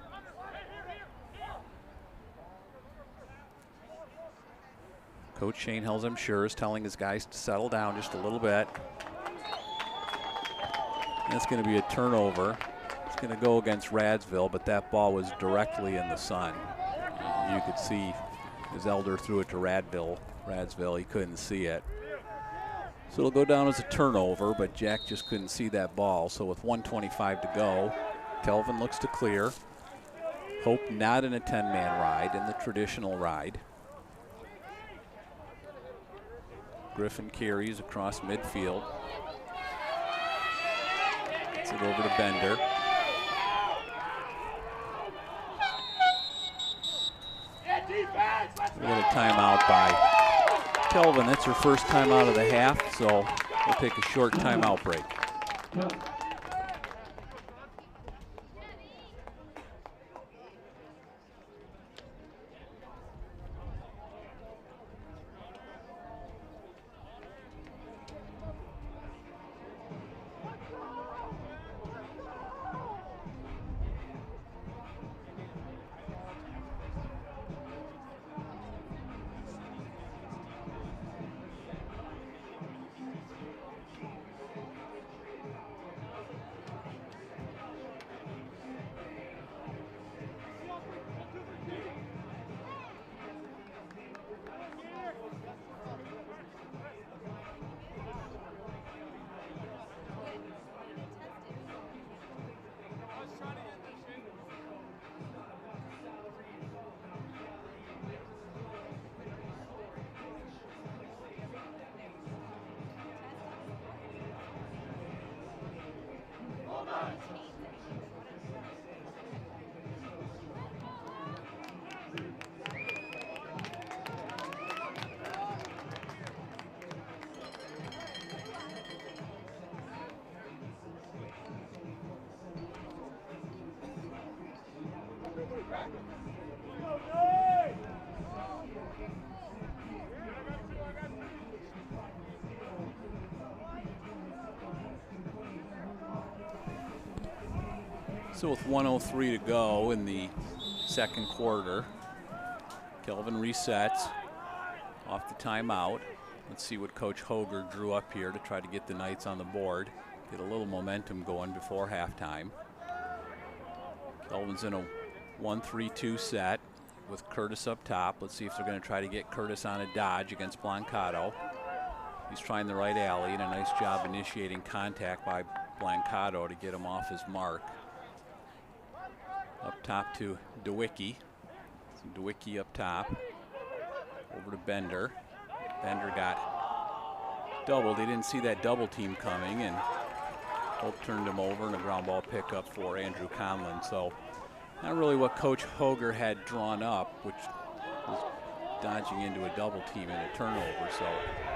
Coach Schoenhels, I'm sure, is telling his guys to settle down just a little bit. That's going to be a turnover. It's going to go against Radsville, but that ball was directly in the sun. You could see as Elder threw it to Radsville, he couldn't see it. So it'll go down as a turnover, but Jack just couldn't see that ball. So with 1:25 to go, Kelvin looks to clear. Hope not in a 10-man ride, in the traditional ride. Griffin carries across midfield. Gets it over to Bender. We got a timeout by Kelvin. That's her first timeout of the half, so we'll take a short timeout break. So with 1:03 to go in the second quarter, Kelvin resets off the timeout. Let's see what Coach Hoger drew up here to try to get the Knights on the board, get a little momentum going before halftime. Kelvin's in a 1-3-2 set with Curtis up top. Let's see if they're going to try to get Curtis on a dodge against Blancato. He's trying the right alley, and a nice job initiating contact by Blancato to get him off his mark. Up top to DeWicki. DeWicki up top. Over to Bender. Bender got doubled. He didn't see that double team coming, and Hope turned him over, and a ground ball pickup for Andrew Conlon. So not really what Coach Hoger had drawn up, which was dodging into a double team and a turnover. So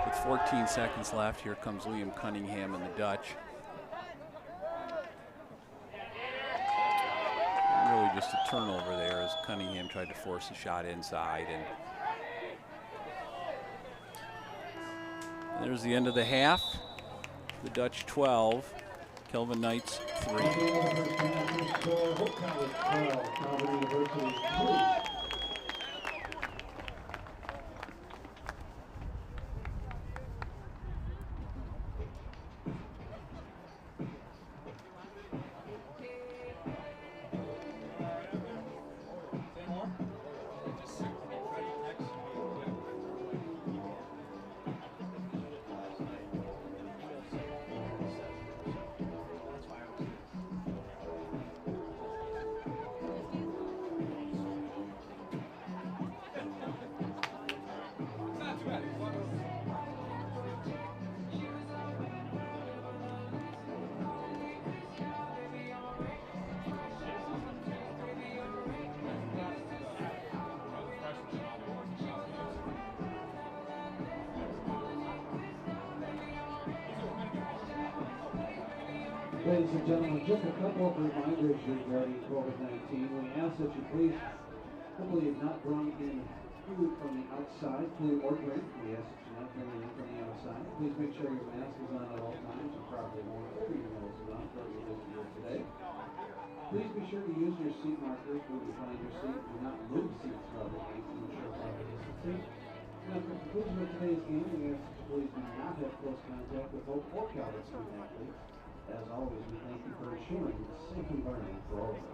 with 14 seconds left, here comes Liam Cunningham and the Dutch. Really just a turnover there as Cunningham tried to force a shot inside. And there's the end of the half. The Dutch 12, Kelvin Knights 3. Ladies and gentlemen, just a couple of reminders regarding COVID-19. We ask that you please, hopefully you've not brought in food from the outside, food or drink. We ask that you not bring it in from the outside. Please make sure your mask is on at all times and properly worn over your nose and mouth for your visit here today. Please be sure to use your seat markers when you find your seat. Do not move seats throughout the game to ensure proper distancing. Now, for the conclusion of today's game, we ask that you please do not have close contact with both or Calvin student athletes. As always, we thank you for ensuring a safe environment for all of us.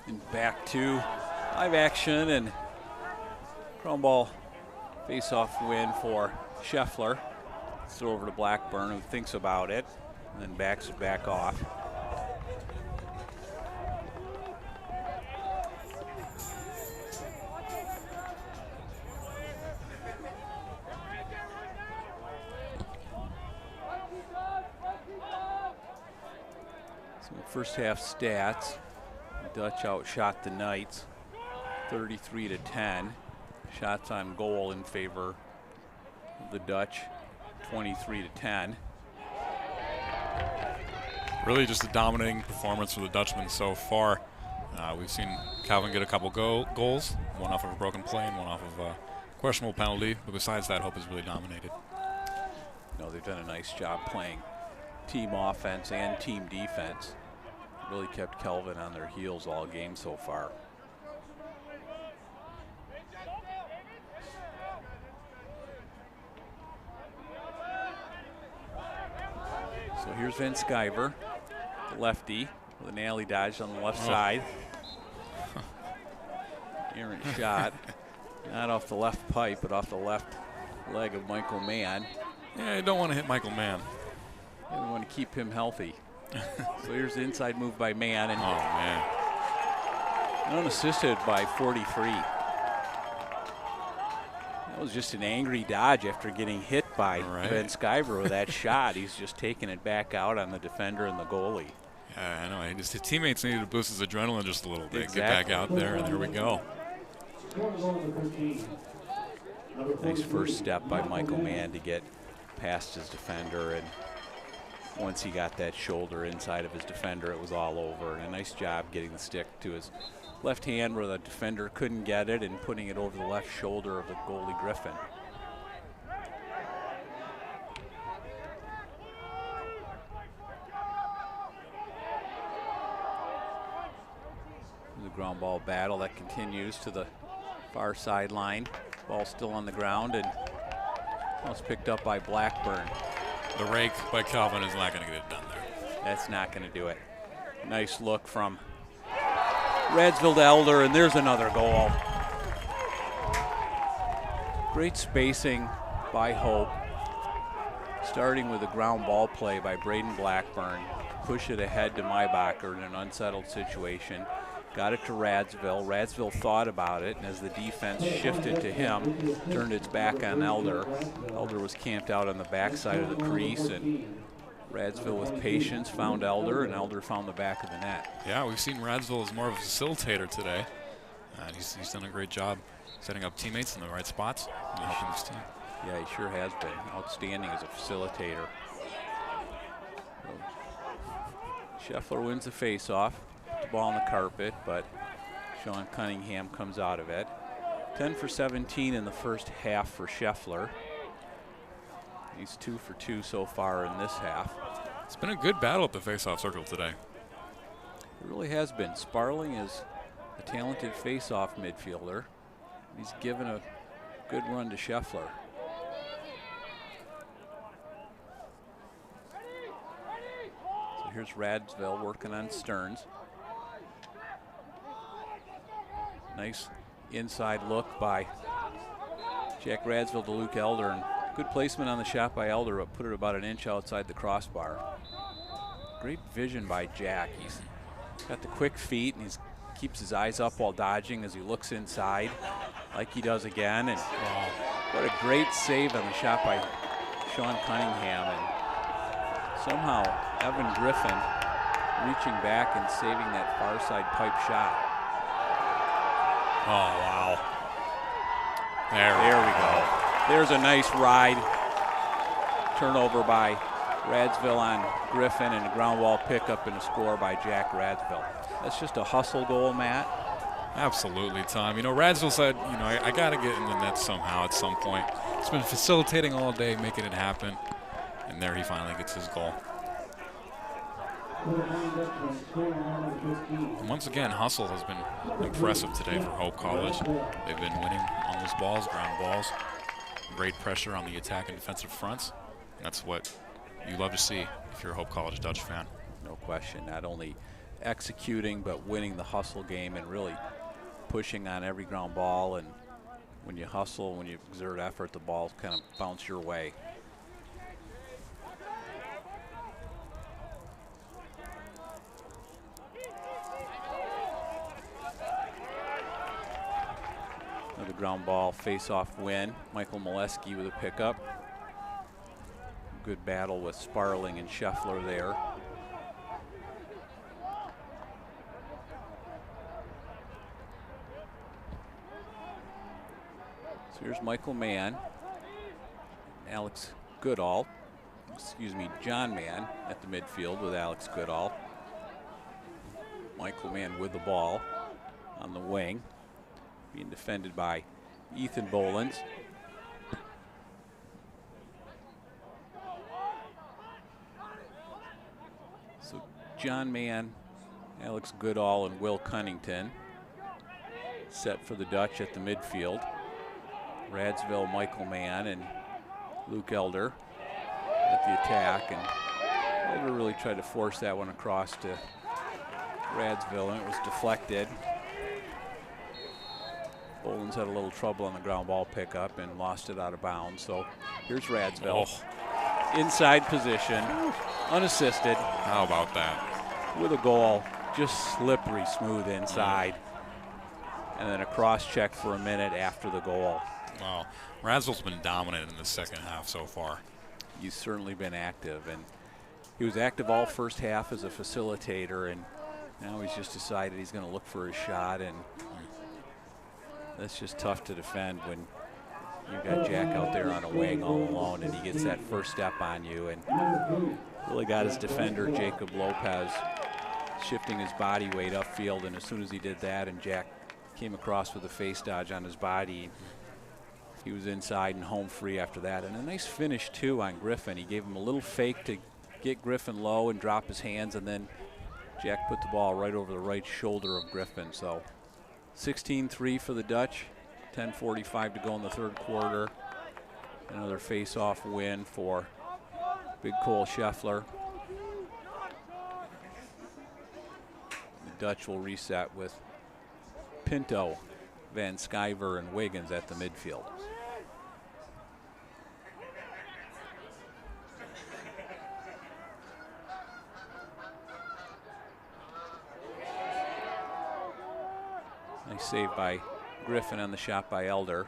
And back to live action and ground ball face-off win for Scheffler. Let's throw over to Blackburn, who thinks about it and then backs it back off. So first half stats. The Dutch outshot the Knights 33-10. Shots on goal in favor of the Dutch 23-10. Really just a dominating performance for the Dutchmen so far. We've seen Calvin get a couple goals, one off of a broken play and one off of a questionable penalty. But besides that, Hope has really dominated. No, they've done a nice job playing team offense and team defense. Really kept Kelvin on their heels all game so far. So here's Van Sciver, the lefty, with an alley dodge on the left side. Errant shot, not off the left pipe, but off the left leg of Michael Mann. Yeah, you don't want to hit Michael Mann. Yeah, we want to keep him healthy. So here's the inside move by Mann, and oh man, unassisted by 43. That was just an angry dodge after getting hit by Van Sciver with that shot. He's just taking it back out on the defender and the goalie. Yeah, I know. His teammates needed to boost his adrenaline just a little bit. Exactly. Get back out there, and there we go. Nice first step by Michael Mann to get past his defender, and once he got that shoulder inside of his defender, it was all over. And a nice job getting the stick to his left hand where the defender couldn't get it and putting it over the left shoulder of the goalie Griffin. The ground ball battle that continues to the far sideline. Ball still on the ground, and was picked up by Blackburn. The rake by Calvin is not going to get it done there. That's not going to do it. Nice look from Radsville to Elder, and there's another goal. Great spacing by Hope, starting with a ground ball play by Braden Blackburn. push it ahead to Mybacher in an unsettled situation. Got it to Radsville. Radsville thought about it, and as the defense shifted to him, turned its back on Elder. Elder was camped out on the backside of the crease, and Radsville with patience found Elder, and Elder found the back of the net. Yeah, we've seen Radsville as more of a facilitator today. He's done a great job setting up teammates in the right spots and helping his team. Yeah, he sure has been outstanding as a facilitator. Scheffler wins the face-off. The ball on the carpet, but Sean Cunningham comes out of it. 10 for 17 in the first half for Scheffler. He's 2 for 2 so far in this half. It's been a good battle at the face-off circle today. It really has been. Sparling is a talented face-off midfielder. He's given a good run to Scheffler. So here's Radsville working on Stearns. Nice inside look by Jack Radsville to Luke Elder, and good placement on the shot by Elder, but put it about an inch outside the crossbar. Great vision by Jack. He's got the quick feet, and he keeps his eyes up while dodging as he looks inside, like he does again. And what a great save on the shot by Sean Cunningham. And somehow Evan Griffin reaching back and saving that far side pipe shot. Oh, wow. There we go. There's a nice ride. Turnover by Radsville on Griffin, and a ground ball pickup and a score by Jack Radsville. That's just a hustle goal, Matt. Absolutely, Tom. You know, Radsville said, you know, I got to get in the net somehow at some point. He's been facilitating all day, making it happen. And there he finally gets his goal. And once again, hustle has been impressive today for Hope College. They've been winning on those balls, ground balls. Great pressure on the attack and defensive fronts. And that's what you love to see if you're a Hope College Dutch fan. No question. Not only executing, but winning the hustle game and really pushing on every ground ball. And when you hustle, when you exert effort, the balls kind of bounce your way. Another ground ball face-off win. Michael Molesky with a pickup. Good battle with Sparling and Scheffler there. So here's Michael Mann, Alex Goodall, John Mann at the midfield with Alex Goodall. Michael Mann with the ball on the wing, being defended by Ethan Bolins. So John Mann, Alex Goodall, and Will Cunnington set for the Dutch at the midfield. Radsville, Michael Mann, and Luke Elder at the attack. And Elder really tried to force that one across to Radsville, and it was deflected. Bolins had a little trouble on the ground ball pickup and lost it out of bounds. So here's Radsville. Inside position, unassisted. How about that? With a goal, just slippery smooth inside. And then a cross check for a minute after the goal. Wow. Radsville's been dominant in the second half so far. He's certainly been active, and he was active all first half as a facilitator, and now he's just decided he's going to look for his shot, and that's just tough to defend when you've got Jack out there on a wing all alone and he gets that first step on you, and really got his defender, Jacob Lopez, shifting his body weight upfield, and as soon as he did that and Jack came across with a face dodge on his body, he was inside and home free after that. And a nice finish, too, on Griffin. He gave him a little fake to get Griffin low and drop his hands, and then Jack put the ball right over the right shoulder of Griffin. So 16-3 for the Dutch, 10:45 to go in the third quarter. Another face-off win for Big Cole Scheffler. The Dutch will reset with Pinto, Van Sciver, and Wiggins at the midfield. Nice save by Griffin on the shot by Elder.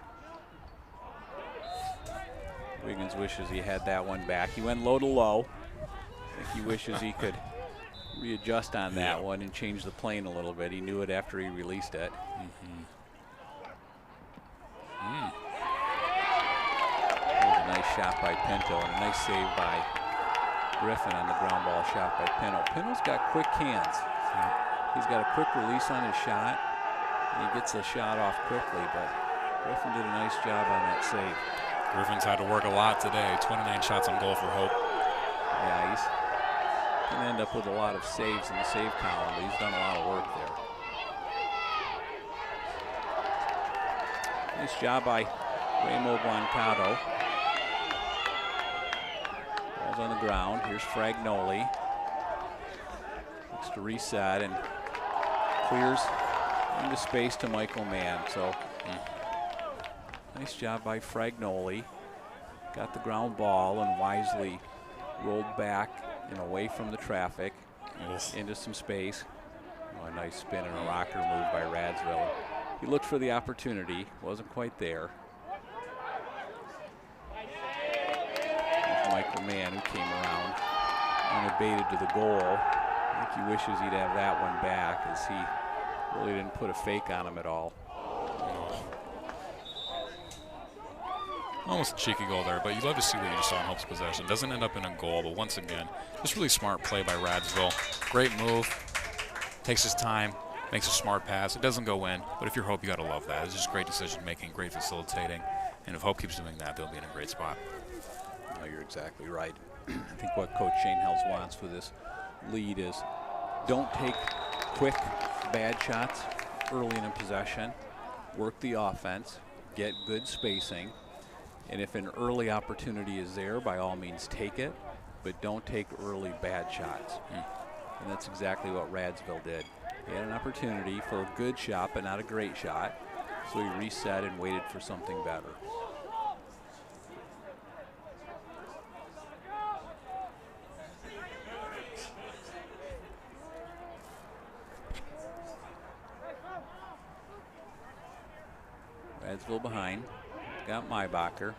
Wiggins wishes he had that one back. He went low to low. I think he wishes he could readjust on that one and change the plane a little bit. He knew it after he released it. There's a nice shot by Pinto and a nice save by Griffin on the ground ball shot by Pinto. Pinto's got quick hands. He's got a quick release on his shot. And he gets the shot off quickly, but Griffin did a nice job on that save. Griffin's had to work a lot today. 29 shots on goal for Hope. Yeah, he's going to end up with a lot of saves in the save column, but he's done a lot of work there. Nice job by Ramo Guancato. Ball's on the ground. Here's Fragnoli. Looks to reset and clears into space to Michael Mann. So nice job by Fragnoli. Got the ground ball and wisely rolled back and away from the traffic into some space. Oh, a nice spin and a rocker move by Radsville. He looked for the opportunity, wasn't quite there. There's Michael Mann, who came around unabated to the goal. I think he wishes he'd have that one back, as he really didn't put a fake on him at all. Almost a cheeky goal there, but you love to see what you just saw in Hope's possession. Doesn't end up in a goal, but once again, just really smart play by Radsville. Great move, takes his time, makes a smart pass. It doesn't go in, but if you're Hope, you gotta love that. It's just great decision making, great facilitating, and if Hope keeps doing that, they'll be in a great spot. No, you're exactly right. I think what Coach Shane Hells wants for this lead is don't take quick, bad shots early in a possession. Work the offense, get good spacing, and if an early opportunity is there, by all means take it, but don't take early bad shots. And that's exactly what Radsville did. He had an opportunity for a good shot, but not a great shot, so he reset and waited for something better. Radsville behind, got Mybacher.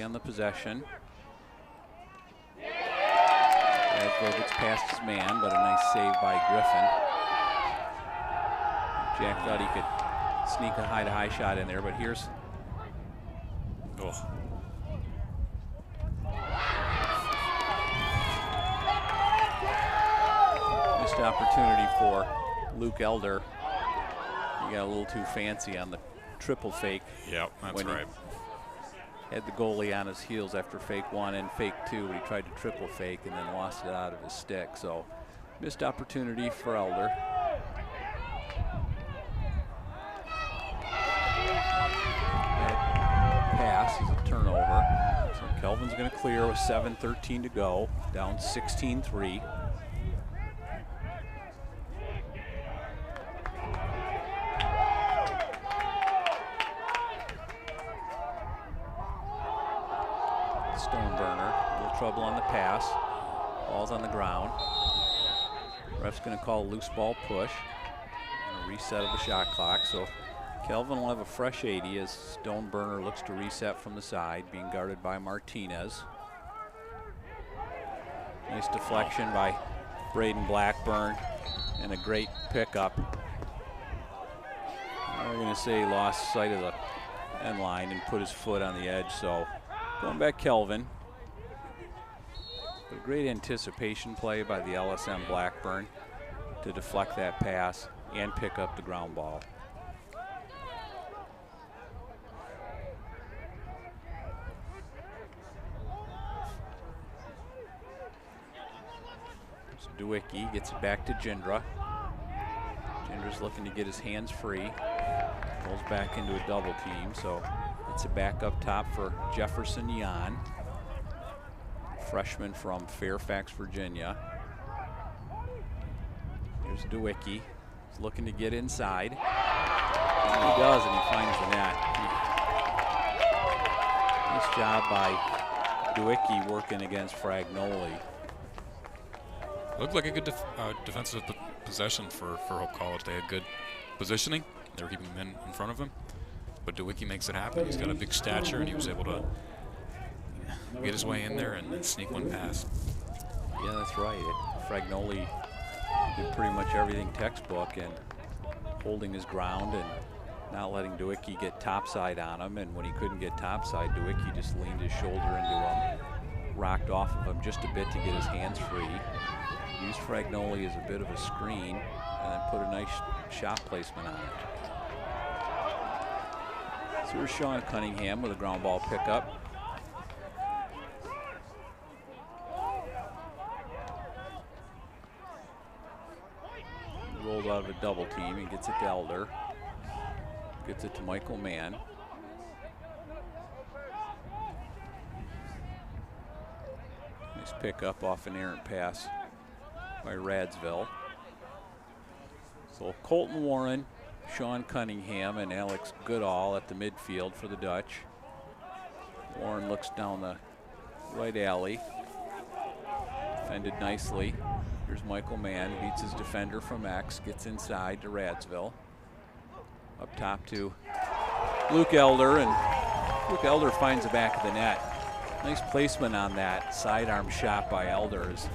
On the possession. Radsville gets past his man, but a nice save by Griffin. Jack thought he could sneak a high-to-high shot in there, but here's missed opportunity for Luke Elder. He got a little too fancy on the triple fake. Yep, that's right. Had the goalie on his heels after fake one and fake two, but he tried to triple fake and then lost it out of his stick. So missed opportunity for Elder. That pass is a turnover. So Kelvin's going to clear with 7:13 to go, down 16-3. Trouble on the pass. Ball's on the ground. Ref's going to call loose ball push and a reset of the shot clock. So Kelvin will have a fresh 80 as Stoneburner looks to reset from the side, being guarded by Martinez. Nice deflection by Braden Blackburn and a great pickup. We're going to say he lost sight of the end line and put his foot on the edge. So going back Kelvin. A great anticipation play by the LSM Blackburn to deflect that pass and pick up the ground ball. So Dewicki gets it back to Jindra. Jindra's looking to get his hands free. Pulls back into a double team, so it's a back up top for Jefferson Yan. Freshman from Fairfax, Virginia. Here's Dewicki. He's looking to get inside. And he does, and he finds the net. Nice job by Dewicki working against Fragnoli. Looked like a good defensive possession for Hope College. They had good positioning. They were keeping men in front of him. But DeWicki makes it happen. He's got a big stature, and he was able to get his way in there and sneak one past. Yeah, that's right. Fragnoli did pretty much everything textbook and holding his ground and not letting DeWicki get topside on him. And when he couldn't get topside, DeWicki just leaned his shoulder into him, rocked off of him just a bit to get his hands free, used Fragnoli as a bit of a screen, and then put a nice shot placement on it. So here's Sean Cunningham with a ground ball pickup. He rolls out of a double team and gets it to Elder. Gets it to Michael Mann. Nice pickup off an errant pass by Radsville. So Colton Warren, Sean Cunningham, and Alex Goodall at the midfield for the Dutch. Warren looks down the right alley. Defended nicely. Here's Michael Mann, beats his defender from X, gets inside to Radsville. Up top to Luke Elder, and Luke Elder finds the back of the net. Nice placement on that sidearm shot by Elder as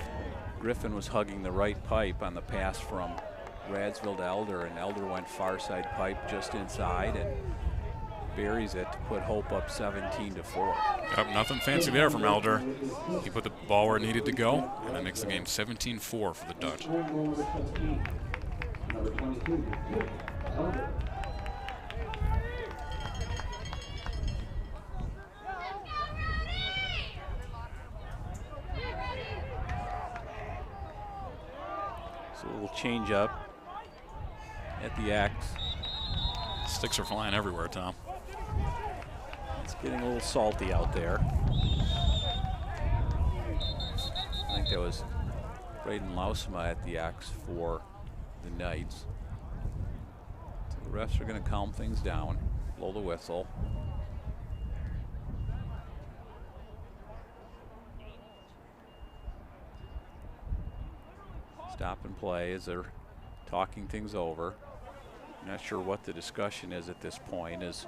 Griffin was hugging the right pipe on the pass from Radsville to Elder, and Elder went far side pipe just inside and buries it to put Hope up 17-4. Yep, nothing fancy there from Elder. He put the ball where it needed to go, and that makes the game 17-4 for the Dutch. Number 22, Elder. So a little change up at the X. Sticks are flying everywhere, Tom. It's getting a little salty out there. I think that was Braden Lausma at the X for the Knights. So the refs are going to calm things down, blow the whistle. Stop and play as they're talking things over. Not sure what the discussion is at this point, as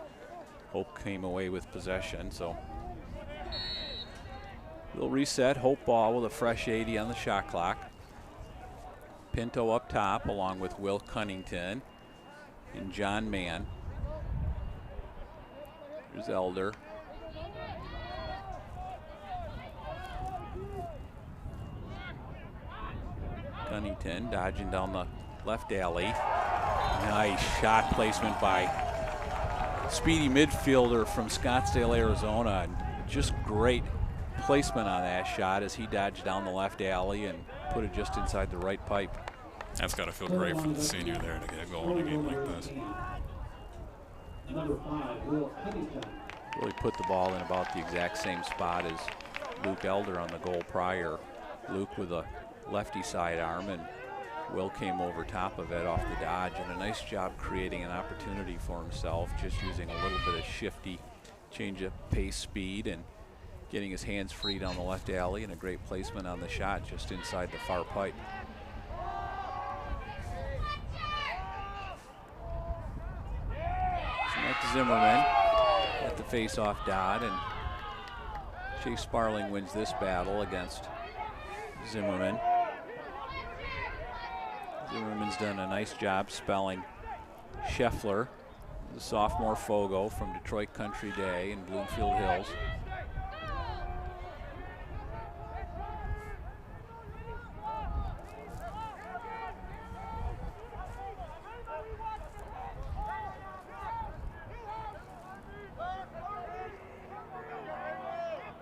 Hope came away with possession. So we'll reset. Hope ball with a fresh 80 on the shot clock. Pinto up top along with Will Cunnington and John Mann. Here's Elder. Cunnington dodging down the left alley. Nice shot placement by speedy midfielder from Scottsdale, Arizona. And just great placement on that shot as he dodged down the left alley and put it just inside the right pipe. That's got to feel great for the senior there to get a goal in a game like this. Number 5, Will Cunnington. Really put the ball in about the exact same spot as Luke Elder on the goal prior. Luke with a lefty sidearm, and Will came over top of it off the dodge, and a nice job creating an opportunity for himself, just using a little bit of shifty change of pace, speed, and getting his hands free down the left alley, and a great placement on the shot just inside the far pipe. So that's Zimmerman at the face-off dot, and Chase Sparling wins this battle against Zimmerman. Zimmerman's done a nice job spelling Scheffler, the sophomore Fogo from Detroit Country Day in Bloomfield Hills.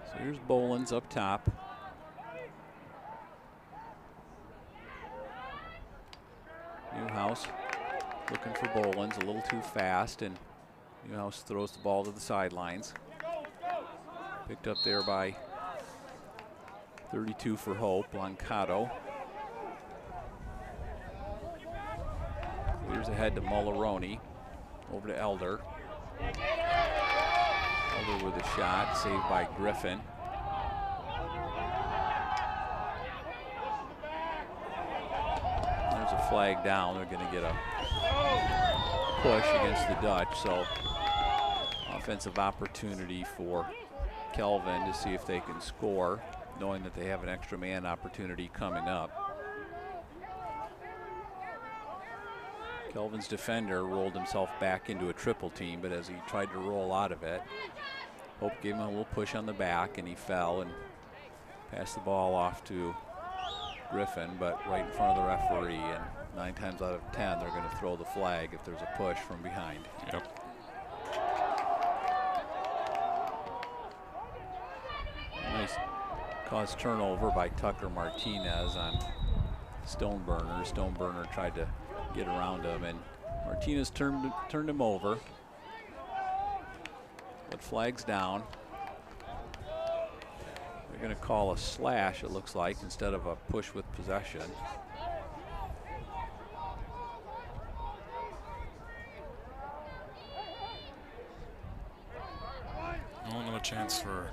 So here's Bolins up top. Newhouse looking for Bolins, a little too fast, and Newhouse throws the ball to the sidelines. Picked up there by 32 for Hope, Blancato. Clears ahead to Mullaroni, over to Elder. Elder with a shot, saved by Griffin. flag down, they're going to get a push against the Dutch. So offensive opportunity for Kelvin to see if they can score, knowing that they have an extra man opportunity coming up. Kelvin's defender rolled himself back into a triple team, but as he tried to roll out of it, Hope gave him a little push on the back and he fell and passed the ball off to Griffin, but right in front of the referee, and 9 times out of 10 they're going to throw the flag if there's a push from behind. Yep. Nice caused turnover by Tucker Martinez on Stoneburner. Stoneburner tried to get around him, and Martinez turned him over. But flag's down. They're going to call a slash, it looks like, instead of a push with possession. Well, another chance for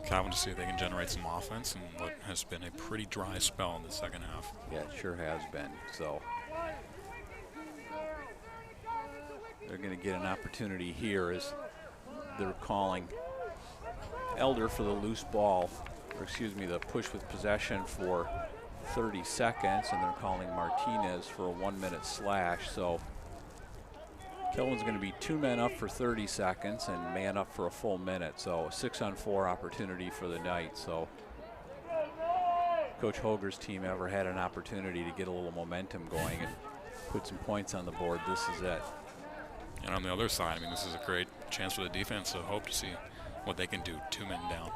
Calvin to see if they can generate some offense in what has been a pretty dry spell in the second half. Yeah, it sure has been. So they're going to get an opportunity here as they're calling Elder for the loose ball, or excuse me, the push with possession for 30 seconds, and they're calling Martinez for a 1-minute slash. So Kelvin's going to be 2 men up for 30 seconds and man up for a full minute. So a 6-on-4 opportunity for the night. So Coach Hoger's team ever had an opportunity to get a little momentum going and put some points on the board, this is it. And on the other side, I mean, this is a great chance for the defense to hope to see what they can do. 2 men down.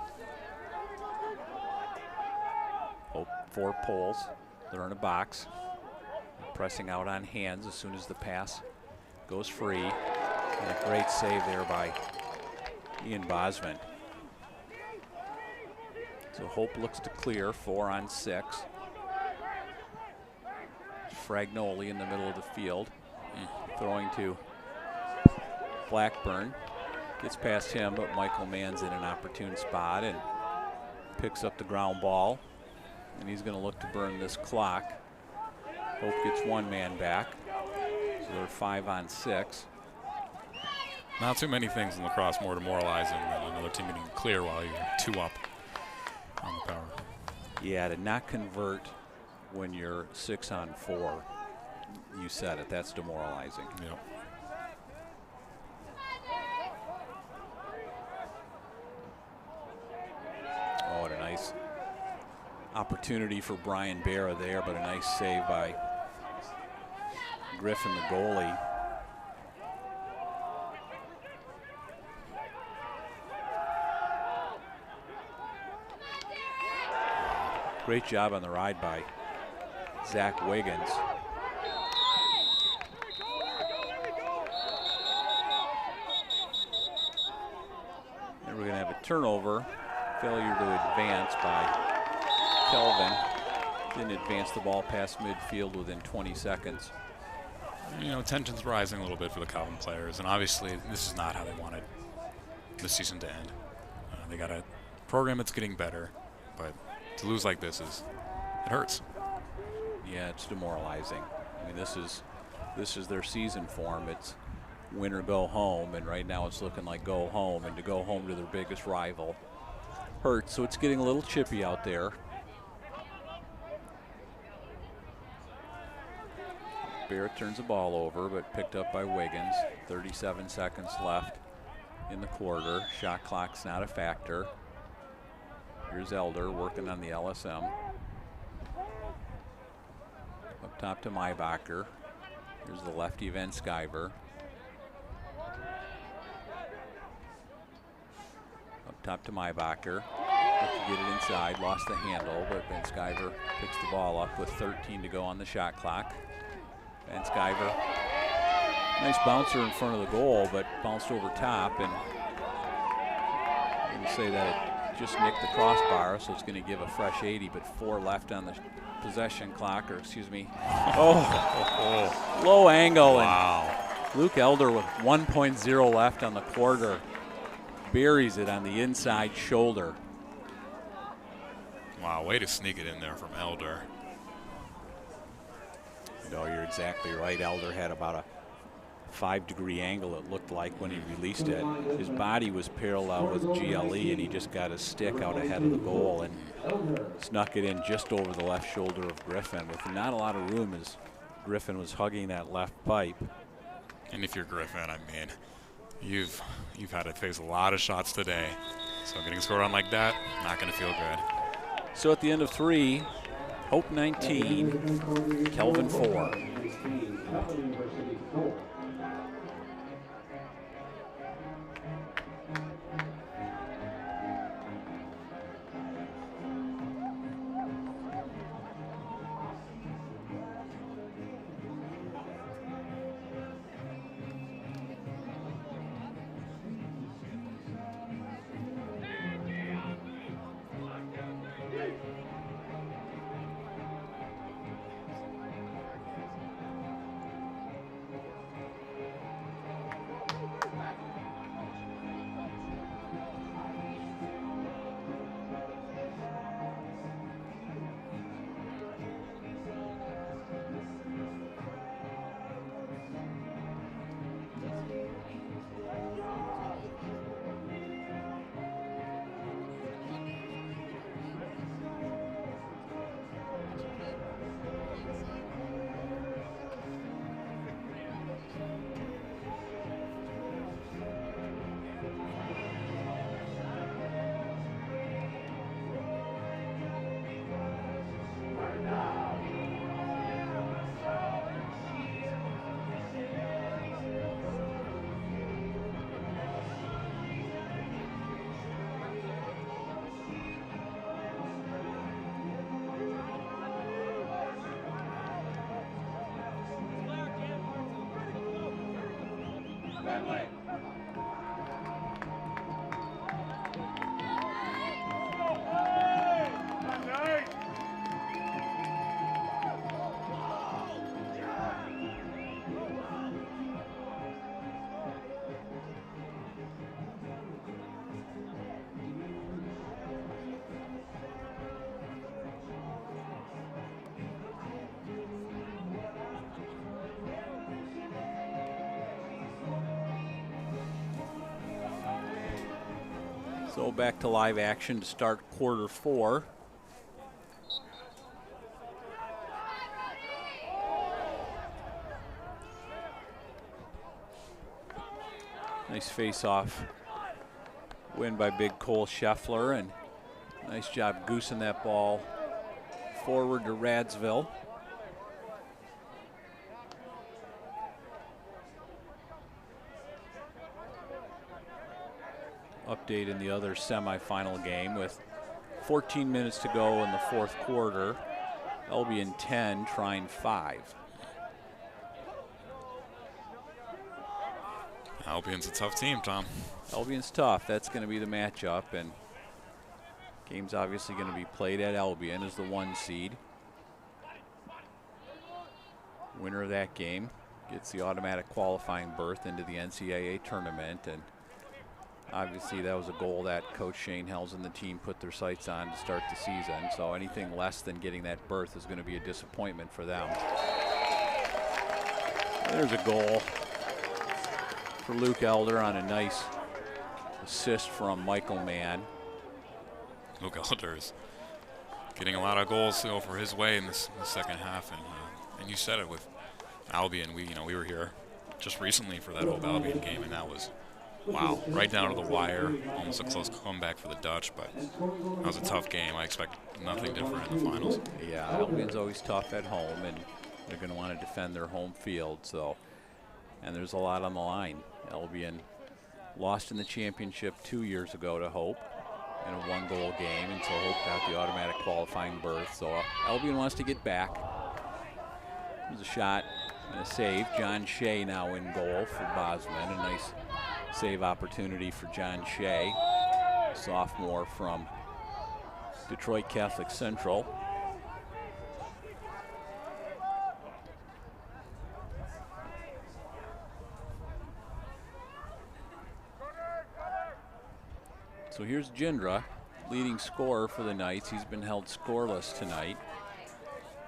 Hope 4 poles. They're in a box. Pressing out on hands as soon as the pass goes free. And a great save there by Ian Bosman. So Hope looks to clear, 4 on 6. Fragnoli in the middle of the field. Throwing to Blackburn. Gets past him, but Michael Mann's in an opportune spot and picks up the ground ball. And he's going to look to burn this clock. Hope gets 1 man back. So they're 5 on 6. Not too many things in lacrosse more demoralizing than another team getting clear while you're 2 up on the power. Yeah, to not convert when you're 6 on 4, you said it, that's demoralizing. Yep. Oh, what a nice opportunity for Brian Barra there, but a nice save by Griffin, the goalie. Great job on the ride by Zach Wiggins. And we're going to have a turnover. Failure to advance by Kelvin. Didn't advance the ball past midfield within 20 seconds. You know, tension's rising a little bit for the Calvin players, and obviously this is not how they wanted the season to end. They got a program that's getting better, but to lose like this it hurts. Yeah, it's demoralizing. I mean, this is their season form. It's win or go home, and right now it's looking like go home, and to go home to their biggest rival hurts. So it's getting a little chippy out there. Barrett turns the ball over, but picked up by Wiggins. 37 seconds left in the quarter. Shot clock's not a factor. Here's Elder working on the LSM. Up top to Maybacher. Here's the lefty Van Skyver. Up top to Maybacher. To get it inside, lost the handle, but Van Skyver picks the ball up with 13 to go on the shot clock. Van Skyver, nice bouncer in front of the goal, but bounced over top, and you can say that it just nicked the crossbar, so it's going to give a fresh 80, but 4 left on the possession clock, or excuse me. Oh, low angle. Wow. And Luke Elder with 1.0 left on the quarter buries it on the inside shoulder. Wow, way to sneak it in there from Elder. No, you're exactly right. Elder had about a 5-degree angle, it looked like, when he released it. His body was parallel with GLE, and he just got his stick out ahead of the goal and snuck it in just over the left shoulder of Griffin with not a lot of room as Griffin was hugging that left pipe. And if you're Griffin, I mean, you've had to face a lot of shots today. So getting scored on like that, not going to feel good. So at the end of 3, Hope 19, Kelvin 4. So back to live action to start quarter 4. Nice face-off win by big Cole Scheffler, and nice job goosing that ball forward to Radsville. Update in the other semifinal game with 14 minutes to go in the 4th quarter. Albion 10, Trine 5. Albion's a tough team, Tom. Albion's tough. That's going to be the matchup, and game's obviously going to be played at Albion as the 1 seed. Winner of that game gets the automatic qualifying berth into the NCAA tournament, and obviously that was a goal that Coach Shane Hells and the team put their sights on to start the season, so anything less than getting that berth is going to be a disappointment for them. There's a goal for Luke Elder on a nice assist from Michael Mann. Luke Elder is getting a lot of goals over his way in this second half, and you said it with Albion. We were here just recently for that Hope Albion game, and that was, wow, right down to the wire. Almost a close comeback for the Dutch, but that was a tough game. I expect nothing different in the finals. Yeah, Albion's always tough at home, and they're going to want to defend their home field. So, and there's a lot on the line. Albion lost in the championship 2 years ago to Hope in a 1-goal game, and so Hope got the automatic qualifying berth. So Albion wants to get back. There's a shot and a save. John Shea now in goal for Bosman. A nice save opportunity for John Shea, sophomore from Detroit Catholic Central. So here's Jindra, leading scorer for the Knights. He's been held scoreless tonight.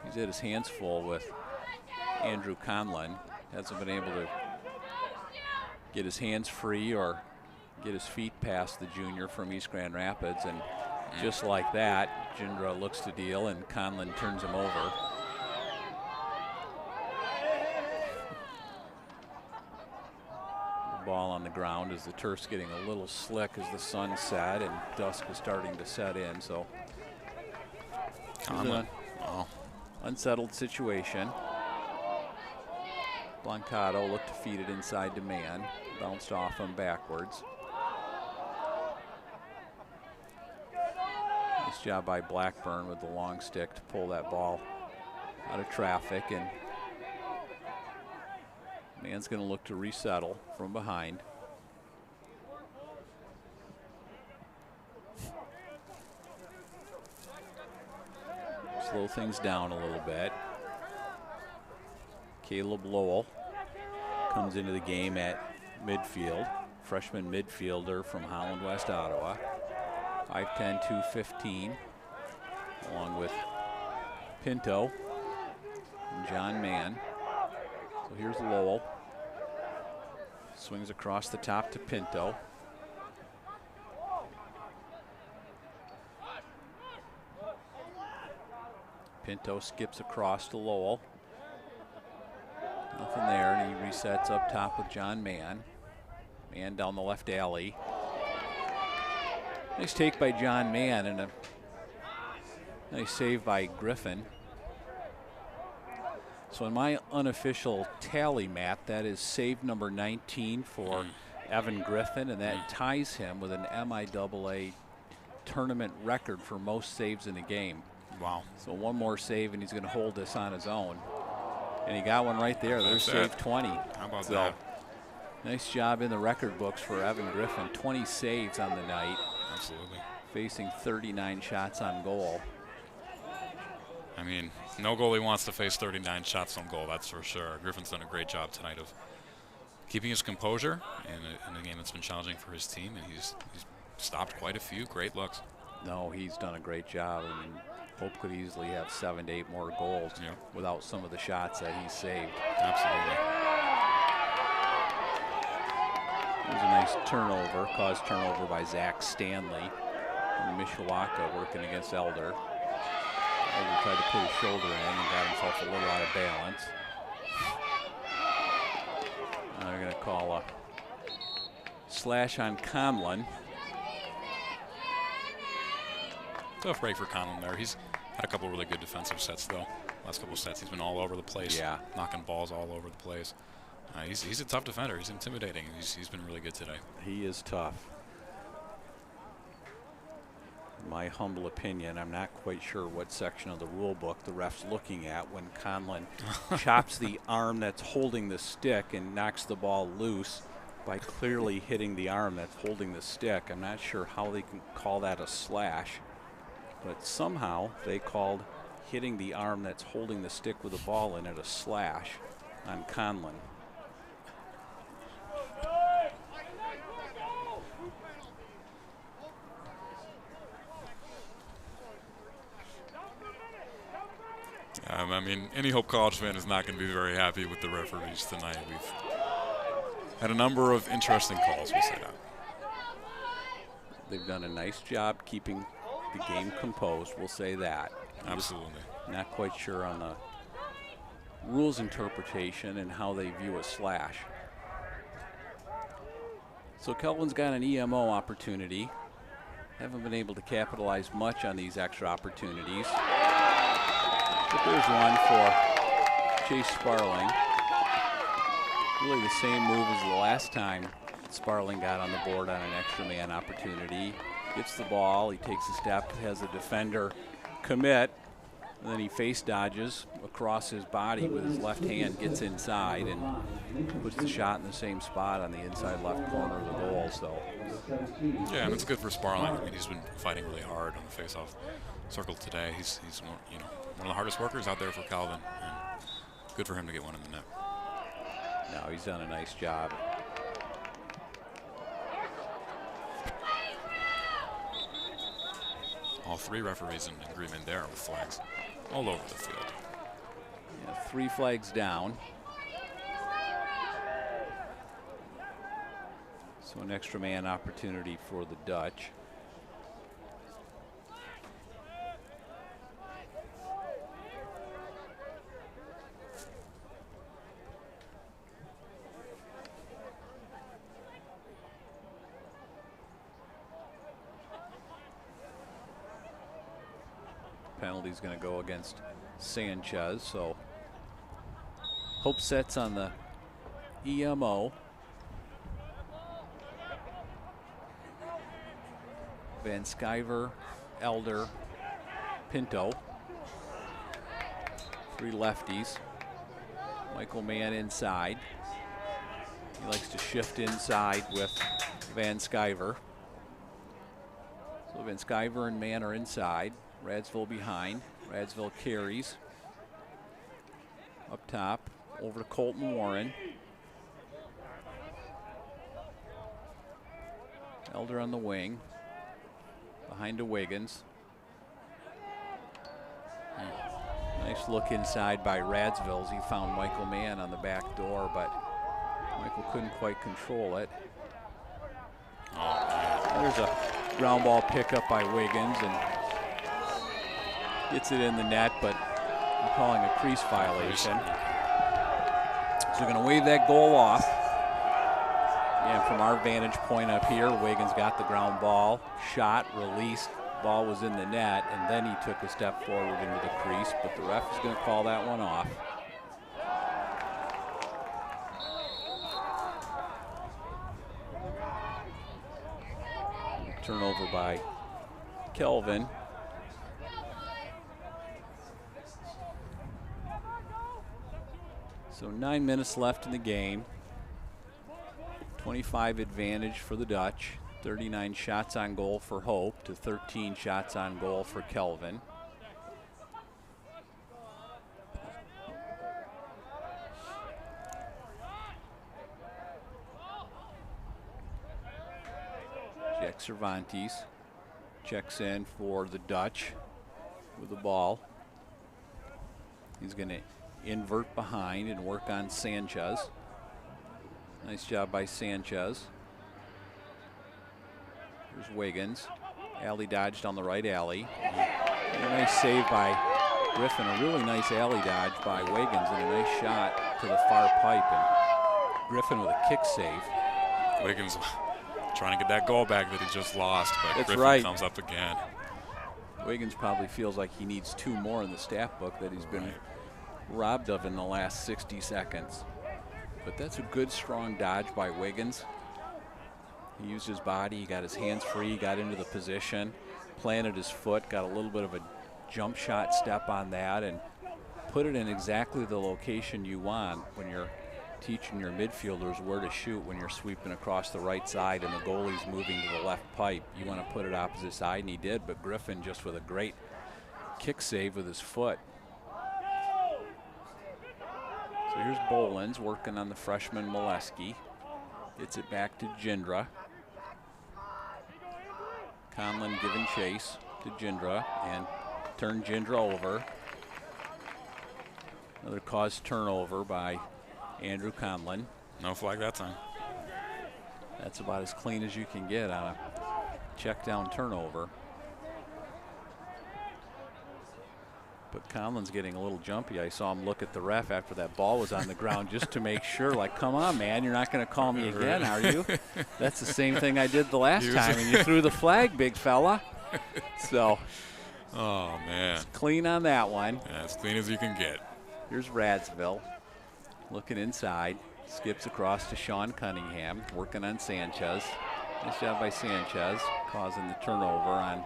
He's had his hands full with Andrew Conlon hasn't been able to get his hands free or get his feet past the junior from East Grand Rapids, and just like that, Jindra looks to deal and Conlon turns him over. The ball on the ground as the turf's getting a little slick as the sun set and dusk is starting to set in, so Conlon. Wow. Unsettled situation. Blancato looked to feed it inside to man, bounced off him backwards. Nice job by Blackburn with the long stick to pull that ball out of traffic, and man's going to look to resettle from behind. Slow things down a little bit. Caleb Lowell comes into the game at midfield, freshman midfielder from Holland West Ottawa. 5'10", 215, along with Pinto and John Mann. So here's Lowell. Swings across the top to Pinto. Pinto skips across to Lowell. Nothing there, and he resets up top with John Mann. Mann down the left alley. Nice take by John Mann and a nice save by Griffin. So in my unofficial tally, Matt, that is save number 19 for Evan Griffin, and that ties him with an MIAA tournament record for most saves in a game. Wow. So one more save and he's going to hold this on his own. And he got one right there. There's save 20. How about so, that? Nice job in the record books for Evan Griffin. 20 saves on the night. Absolutely. Facing 39 shots on goal. I mean, no goalie wants to face 39 shots on goal, that's for sure. Griffin's done a great job tonight of keeping his composure in a game that's been challenging for his team, and he's stopped quite a few great looks. No, he's done a great job. I mean, Hope could easily have 7 to 8 more goals without some of the shots that he's saved. Absolutely. There's a nice turnover, caused turnover by Zach Stanley from Mishawaka working against Elder. Elder tried to put his shoulder in and got himself a little out of balance. Now they're going to call a slash on Conlon. Tough break for Conlon there. He's had a couple really good defensive sets, though. Last couple of sets, he's been all over the place. Yeah. Knocking balls all over the place. He's a tough defender. He's intimidating. He's been really good today. He is tough. In my humble opinion, I'm not quite sure what section of the rule book the ref's looking at when Conlon chops the arm that's holding the stick and knocks the ball loose by clearly hitting the arm that's holding the stick. I'm not sure how they can call that a slash, but somehow they called hitting the arm that's holding the stick with the ball in it a slash on Conlon. I mean, any Hope College fan is not going to be very happy with the referees tonight. We've had a number of interesting calls, we'll say that. They've done a nice job keeping the game composed, we'll say that. Absolutely. Not quite sure on the rules interpretation and how they view a slash. So Kelvin's got an EMO opportunity. Haven't been able to capitalize much on these extra opportunities. But there's one for Chase Sparling. Really the same move as the last time Sparling got on the board on an extra man opportunity. Gets the ball, he takes a step, has a defender commit, and then he face dodges across his body with his left hand, gets inside and puts the shot in the same spot on the inside left corner of the goal. So yeah, and it's good for Sparling. I mean, he's been fighting really hard on the face-off circle today. He's one of the hardest workers out there for Calvin, and good for him to get one in the net. No, he's done a nice job. All three referees in agreement there with flags all over the field. Yeah, 3 flags down. So an extra man opportunity for the Dutch. Penalty's going to go against Sanchez, so hope sets on the EMO. Van Sciver, Elder, Pinto. 3 lefties. Michael Mann inside. He likes to shift inside with Van Sciver. So Van Sciver and Mann are inside. Radsville behind. Radsville carries. Up top, over to Colton Warren. Elder on the wing. Behind to Wiggins. Nice look inside by Radsville as he found Michael Mann on the back door, but Michael couldn't quite control it. There's a ground ball pickup by Wiggins and gets it in the net, but I'm calling a crease violation. So we're going to wave that goal off. And from our vantage point up here, Wiggins got the ground ball, shot, released, ball was in the net, and then he took a step forward into the crease, but the ref is going to call that one off. Turnover by Kelvin. So 9 minutes left in the game. 25 advantage for the Dutch. 39 shots on goal for Hope to 13 shots on goal for Kelvin. Jack Cervantes checks in for the Dutch with the ball. He's going to invert behind and work on Sanchez. Nice job by Sanchez. Here's Wiggins. Alley dodged on the right alley. And a nice save by Griffin. A really nice alley dodge by Wiggins and a nice shot to the far pipe. And Griffin with a kick save. Wiggins trying to get that goal back that he just lost, but That's Griffin right. comes up again. Wiggins probably feels like he needs 2 more in the stat book that he's been robbed of in the last 60 seconds. But that's a good, strong dodge by Wiggins. He used his body, he got his hands free, got into the position, planted his foot, got a little bit of a jump shot step on that, and put it in exactly the location you want when you're teaching your midfielders where to shoot when you're sweeping across the right side and the goalie's moving to the left pipe. You want to put it opposite side, and he did, but Griffin just with a great kick save with his foot. So here's Bolins working on the freshman Molesky. Gets it back to Jindra. Conlon giving chase to Jindra and turn Jindra over. Another caused turnover by Andrew Conlon. No flag that time. That's about as clean as you can get on a check down turnover. But Conlon's getting a little jumpy. I saw him look at the ref after that ball was on the ground just to make sure, like, come on, man, you're not going to call me again, are you? That's the same thing I did the last time, and you threw the flag, big fella. So, oh, man. It's clean on that one. Yeah, as clean as you can get. Here's Radsville looking inside. Skips across to Sean Cunningham, working on Sanchez. Nice job by Sanchez, causing the turnover on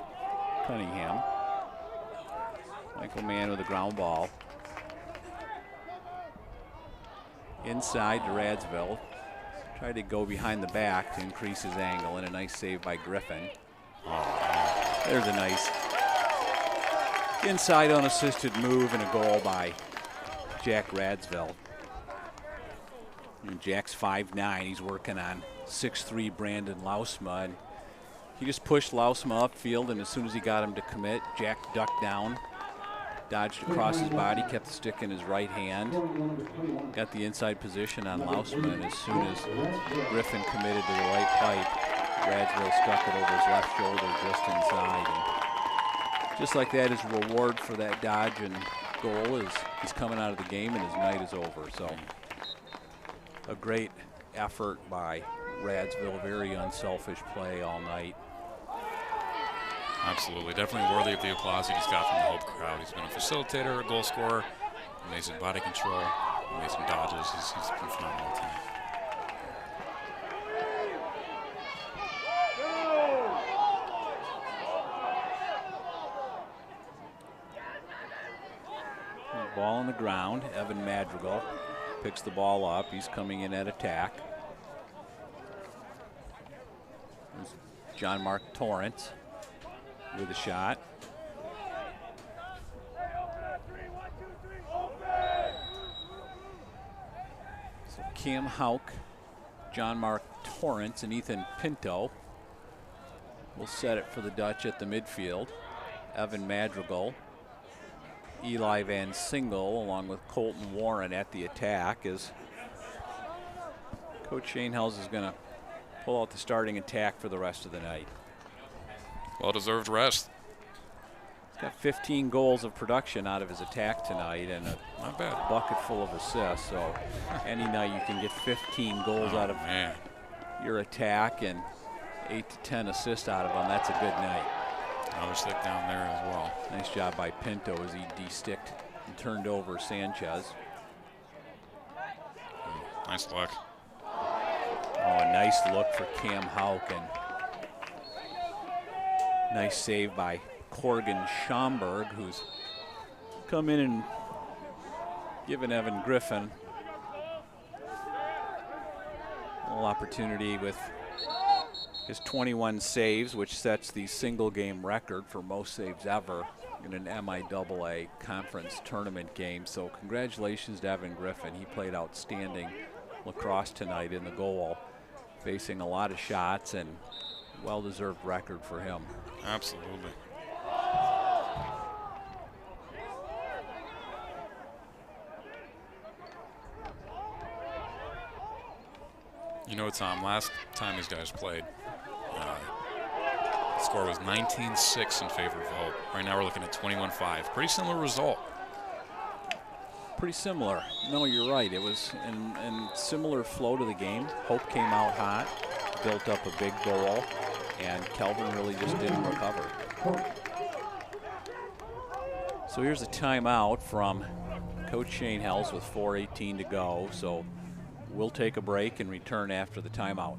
Cunningham. Michael Mann with a ground ball. Inside to Radsville. Tried to go behind the back to increase his angle, and a nice save by Griffin. There's a nice inside unassisted move and a goal by Jack Radsville. And Jack's 5'9". He's working on 6'3" Brandon Lausma. And he just pushed Lausma upfield, and as soon as he got him to commit, Jack ducked down, Dodged across his body, kept the stick in his right hand. Got the inside position on Lausman. As soon as Griffin committed to the right pipe, Radsville stuck it over his left shoulder just inside. And just like that, his reward for that dodge and goal is he's coming out of the game and his night is over. So a great effort by Radsville, very unselfish play all night. Absolutely, definitely worthy of the applause he just got from the Hope crowd. He's been a facilitator, a goal scorer, amazing body control, amazing dodges. He's been phenomenal tonight. Ball on the ground. Evan Madrigal picks the ball up. He's coming in at attack. There's John Mark Torrance with a shot. So Cam Hauk, John Mark Torrance, and Ethan Pinto will set it for the Dutch at the midfield. Evan Madrigal, Eli Van Singel, along with Colton Warren at the attack, as Coach Schoenhaus is going to pull out the starting attack for the rest of the night. Well-deserved rest. He's got 15 goals of production out of his attack tonight and a Not bad. bucket full of assists. So any night you can get 15 goals out of your attack and 8 to 10 assists out of them, that's a good night. Another stick down there as well. Nice job by Pinto as he de-sticked and turned over Sanchez. Nice luck. Oh, a nice look for Cam Hauk, and nice save by Corgan Schomburg, who's come in and given Evan Griffin a little opportunity with his 21 saves, which sets the single game record for most saves ever in an MIAA conference tournament game. So congratulations to Evan Griffin. He played outstanding lacrosse tonight in the goal, facing a lot of shots, and well-deserved record for him. Absolutely. You know, Tom, last time these guys played, the score was 19-6 in favor of Hope. Right now we're looking at 21-5. Pretty similar result. Pretty similar. No, you're right. It was in similar flow to the game. Hope came out hot, built up a big goal, and Kelvin really just didn't recover. So here's a timeout from Coach Schoenhaus with 4:18 to go. So we'll take a break and return after the timeout.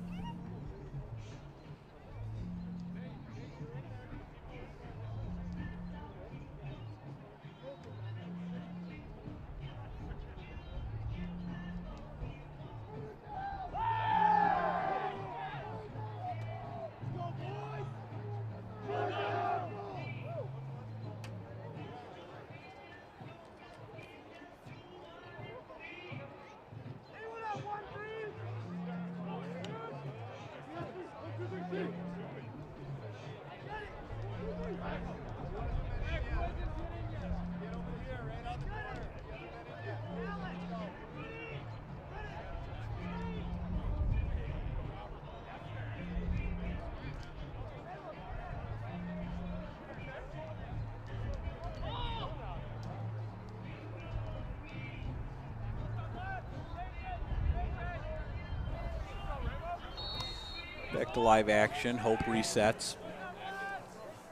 Back to live action. Hope resets.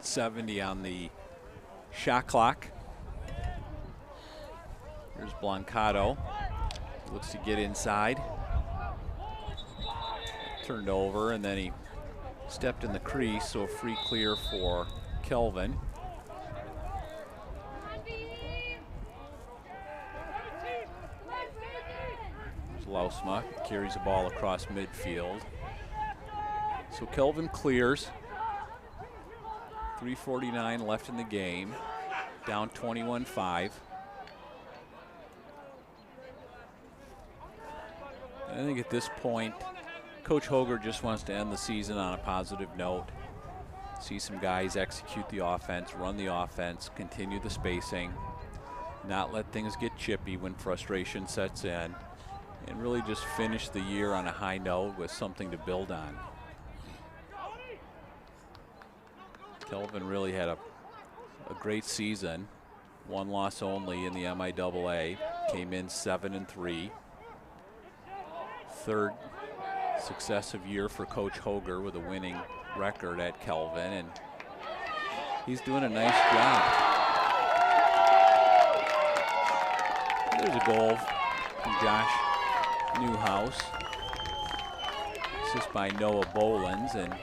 70 on the shot clock. Here's Blancato. Looks to get inside. Turned over, and then he stepped in the crease, so a free clear for Kelvin. There's Lausma, carries the ball across midfield. So Kelvin clears. 3:49 left in the game. Down 21-5. I think at this point, Coach Hoger just wants to end the season on a positive note. See some guys execute the offense, run the offense, continue the spacing, not let things get chippy when frustration sets in, and really just finish the year on a high note with something to build on. Kelvin really had a great season. One loss only in the MIAA. Came in 7-3. Third successive year for Coach Hoger with a winning record at Kelvin, and he's doing a nice job. There's a goal from Josh Newhouse. Assist by Noah Bolins, and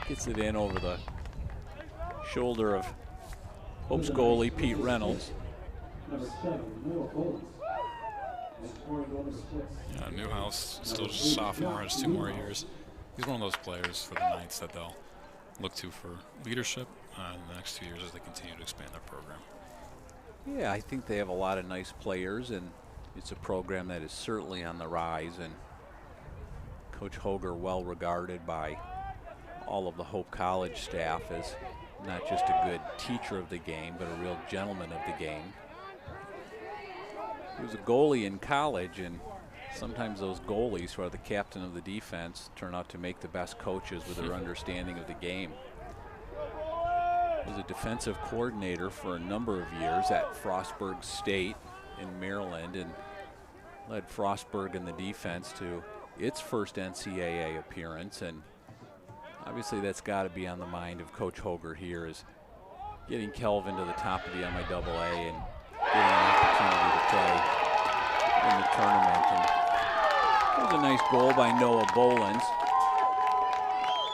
gets it in over the shoulder of Hope's goalie Pete Reynolds. Number 7, Noah Bolins. Newhouse, still just a sophomore, has 2 more years. He's one of those players for the Knights that they'll look to for leadership in the next 2 years as they continue to expand their program. Yeah, I think they have a lot of nice players, and it's a program that is certainly on the rise, and Coach Hoger well regarded by all of the Hope College staff as not just a good teacher of the game, but a real gentleman of the game. He was a goalie in college, and sometimes those goalies who are the captain of the defense turn out to make the best coaches with their understanding of the game. He was a defensive coordinator for a number of years at Frostburg State in Maryland, and led Frostburg in the defense to its first NCAA appearance. And obviously that's got to be on the mind of Coach Hoger here, is getting Kelvin to the top of the MIAA and getting an opportunity to play in the tournament. And it was a nice goal by Noah Bolins,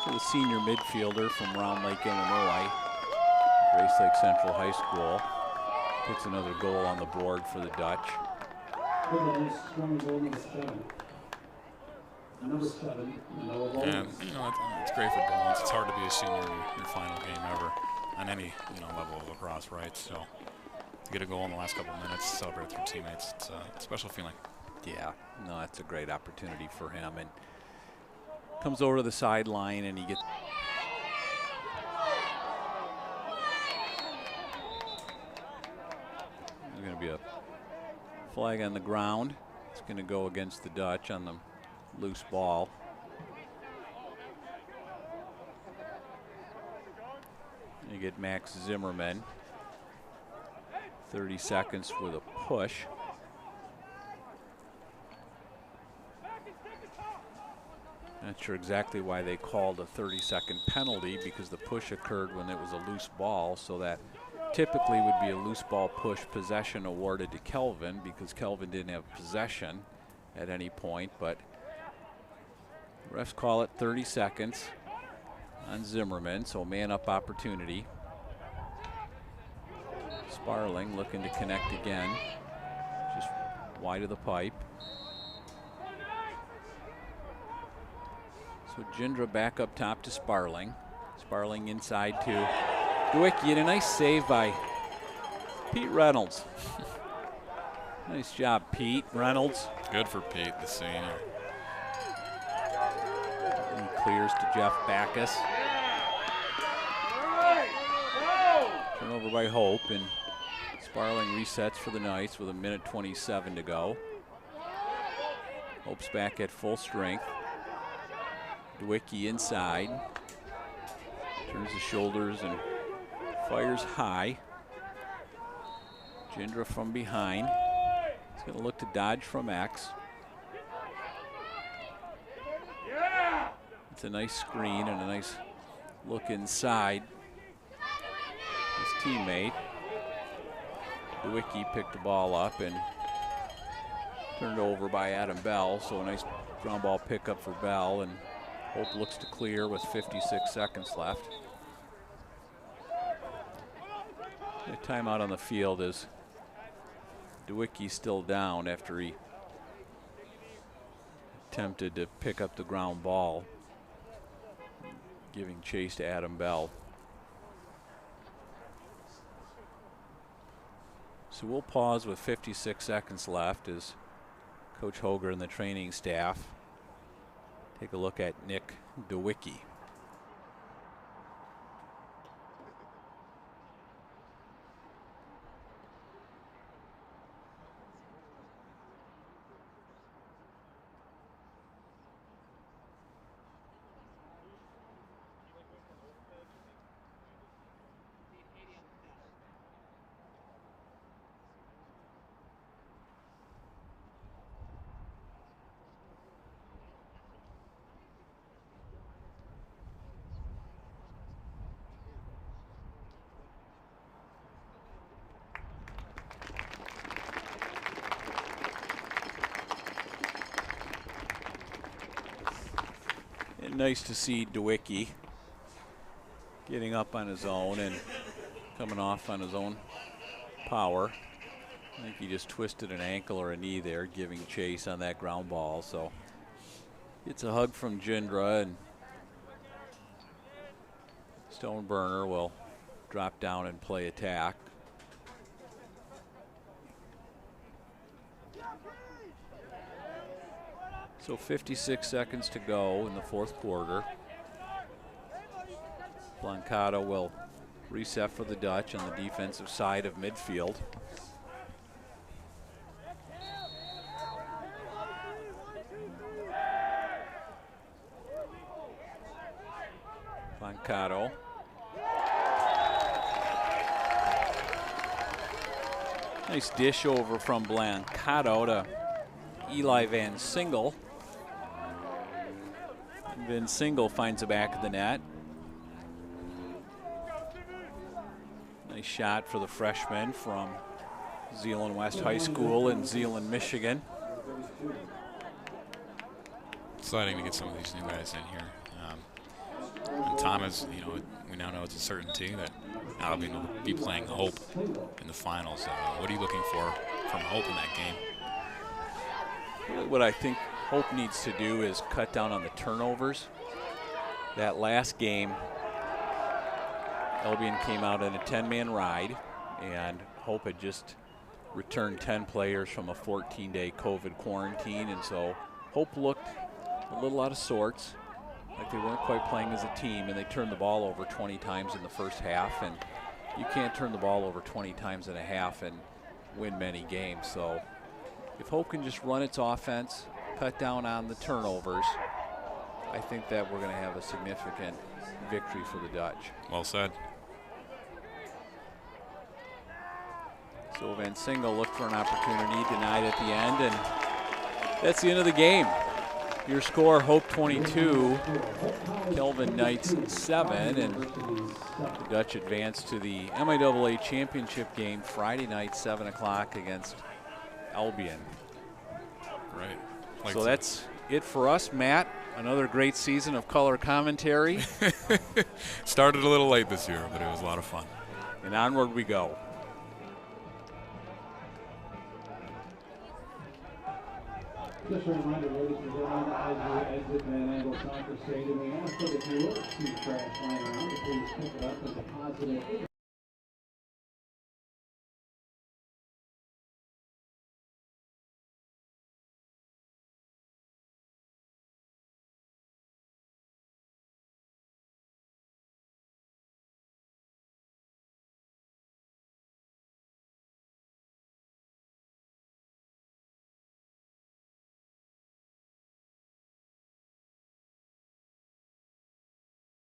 so the senior midfielder from Round Lake, Illinois, Grace Lake Central High School, puts another goal on the board for the Dutch. Number 7, Noah Bolins. And it's great for Bolins. It's hard to be a senior in your final game ever on any level of lacrosse, right? So to get a goal in the last couple of minutes, celebrate with your teammates, it's a special feeling. Yeah, no, that's a great opportunity for him, and comes over to the sideline, and he gets. There's going to be a flag on the ground. It's going to go against the Dutch on the loose ball. You get Max Zimmerman. 30 seconds with a push. Not sure exactly why they called a 30-second penalty, because the push occurred when it was a loose ball, so that typically would be a loose ball push possession awarded to Kelvin, because Kelvin didn't have possession at any point, but refs call it 30 seconds on Zimmerman, so man up opportunity. Sparling looking to connect again, just wide of the pipe. So Jindra back up top to Sparling. Sparling inside to Dewicki, and a nice save by Pete Reynolds. Nice job, Pete Reynolds. Good for Pete, the senior. And he clears to Jeff Backus. Turnover by Hope, and Sparling resets for the Knights with 1:27 to go. Hope's back at full strength. Dewicki inside. Turns the shoulders and fires high. Jindra from behind. He's going to look to dodge from X. It's a nice screen and a nice look inside. His teammate. Dewicki picked the ball up and turned over by Adam Bell, so a nice ground ball pickup for Bell, and Hope looks to clear with 56 seconds left. The timeout on the field is Dewicki still down after he attempted to pick up the ground ball, giving chase to Adam Bell. So we'll pause with 56 seconds left as Coach Hoger and the training staff take a look at Nick Dewicki. Nice to see DeWicki getting up on his own and coming off on his own power. I think he just twisted an ankle or a knee there, giving chase on that ground ball. So it's a hug from Jindra, and Stoneburner will drop down and play attack. So 56 seconds to go in the fourth quarter. Blancato will reset for the Dutch on the defensive side of midfield. Blancato. Nice dish over from Blancato to Eli Van Singel. Van Singel finds the back of the net. Nice shot for the freshman from Zeeland West High School in Zeeland, Michigan. Exciting to get some of these new guys in here. And Thomas, you know, we now know it's a certainty that Albion will be playing Hope in the finals. What are you looking for from Hope in that game? What I think Hope needs to do is cut down on the turnovers. That last game, Albion came out in a 10-man ride, and Hope had just returned 10 players from a 14-day COVID quarantine, and so Hope looked a little out of sorts, like they weren't quite playing as a team, and they turned the ball over 20 times in the first half, and you can't turn the ball over 20 times in a half and win many games. So if Hope can just run its offense, cut down on the turnovers, I think that we're going to have a significant victory for the Dutch. Well said. So Van Singel looked for an opportunity, denied at the end, and that's the end of the game. Your score, Hope 22, Kelvin Knights 7, and the Dutch advance to the MIAA championship game Friday night, 7 o'clock against Albion. Right. So that's it for us, Matt. Another great season of color commentary. Started a little late this year, but it was a lot of fun. And onward we go. Just a reminder, ladies and gentlemen, as you exit Van Andel Soccer Stadium, we ask that if you will see trash lying around, please pick it up and deposit it.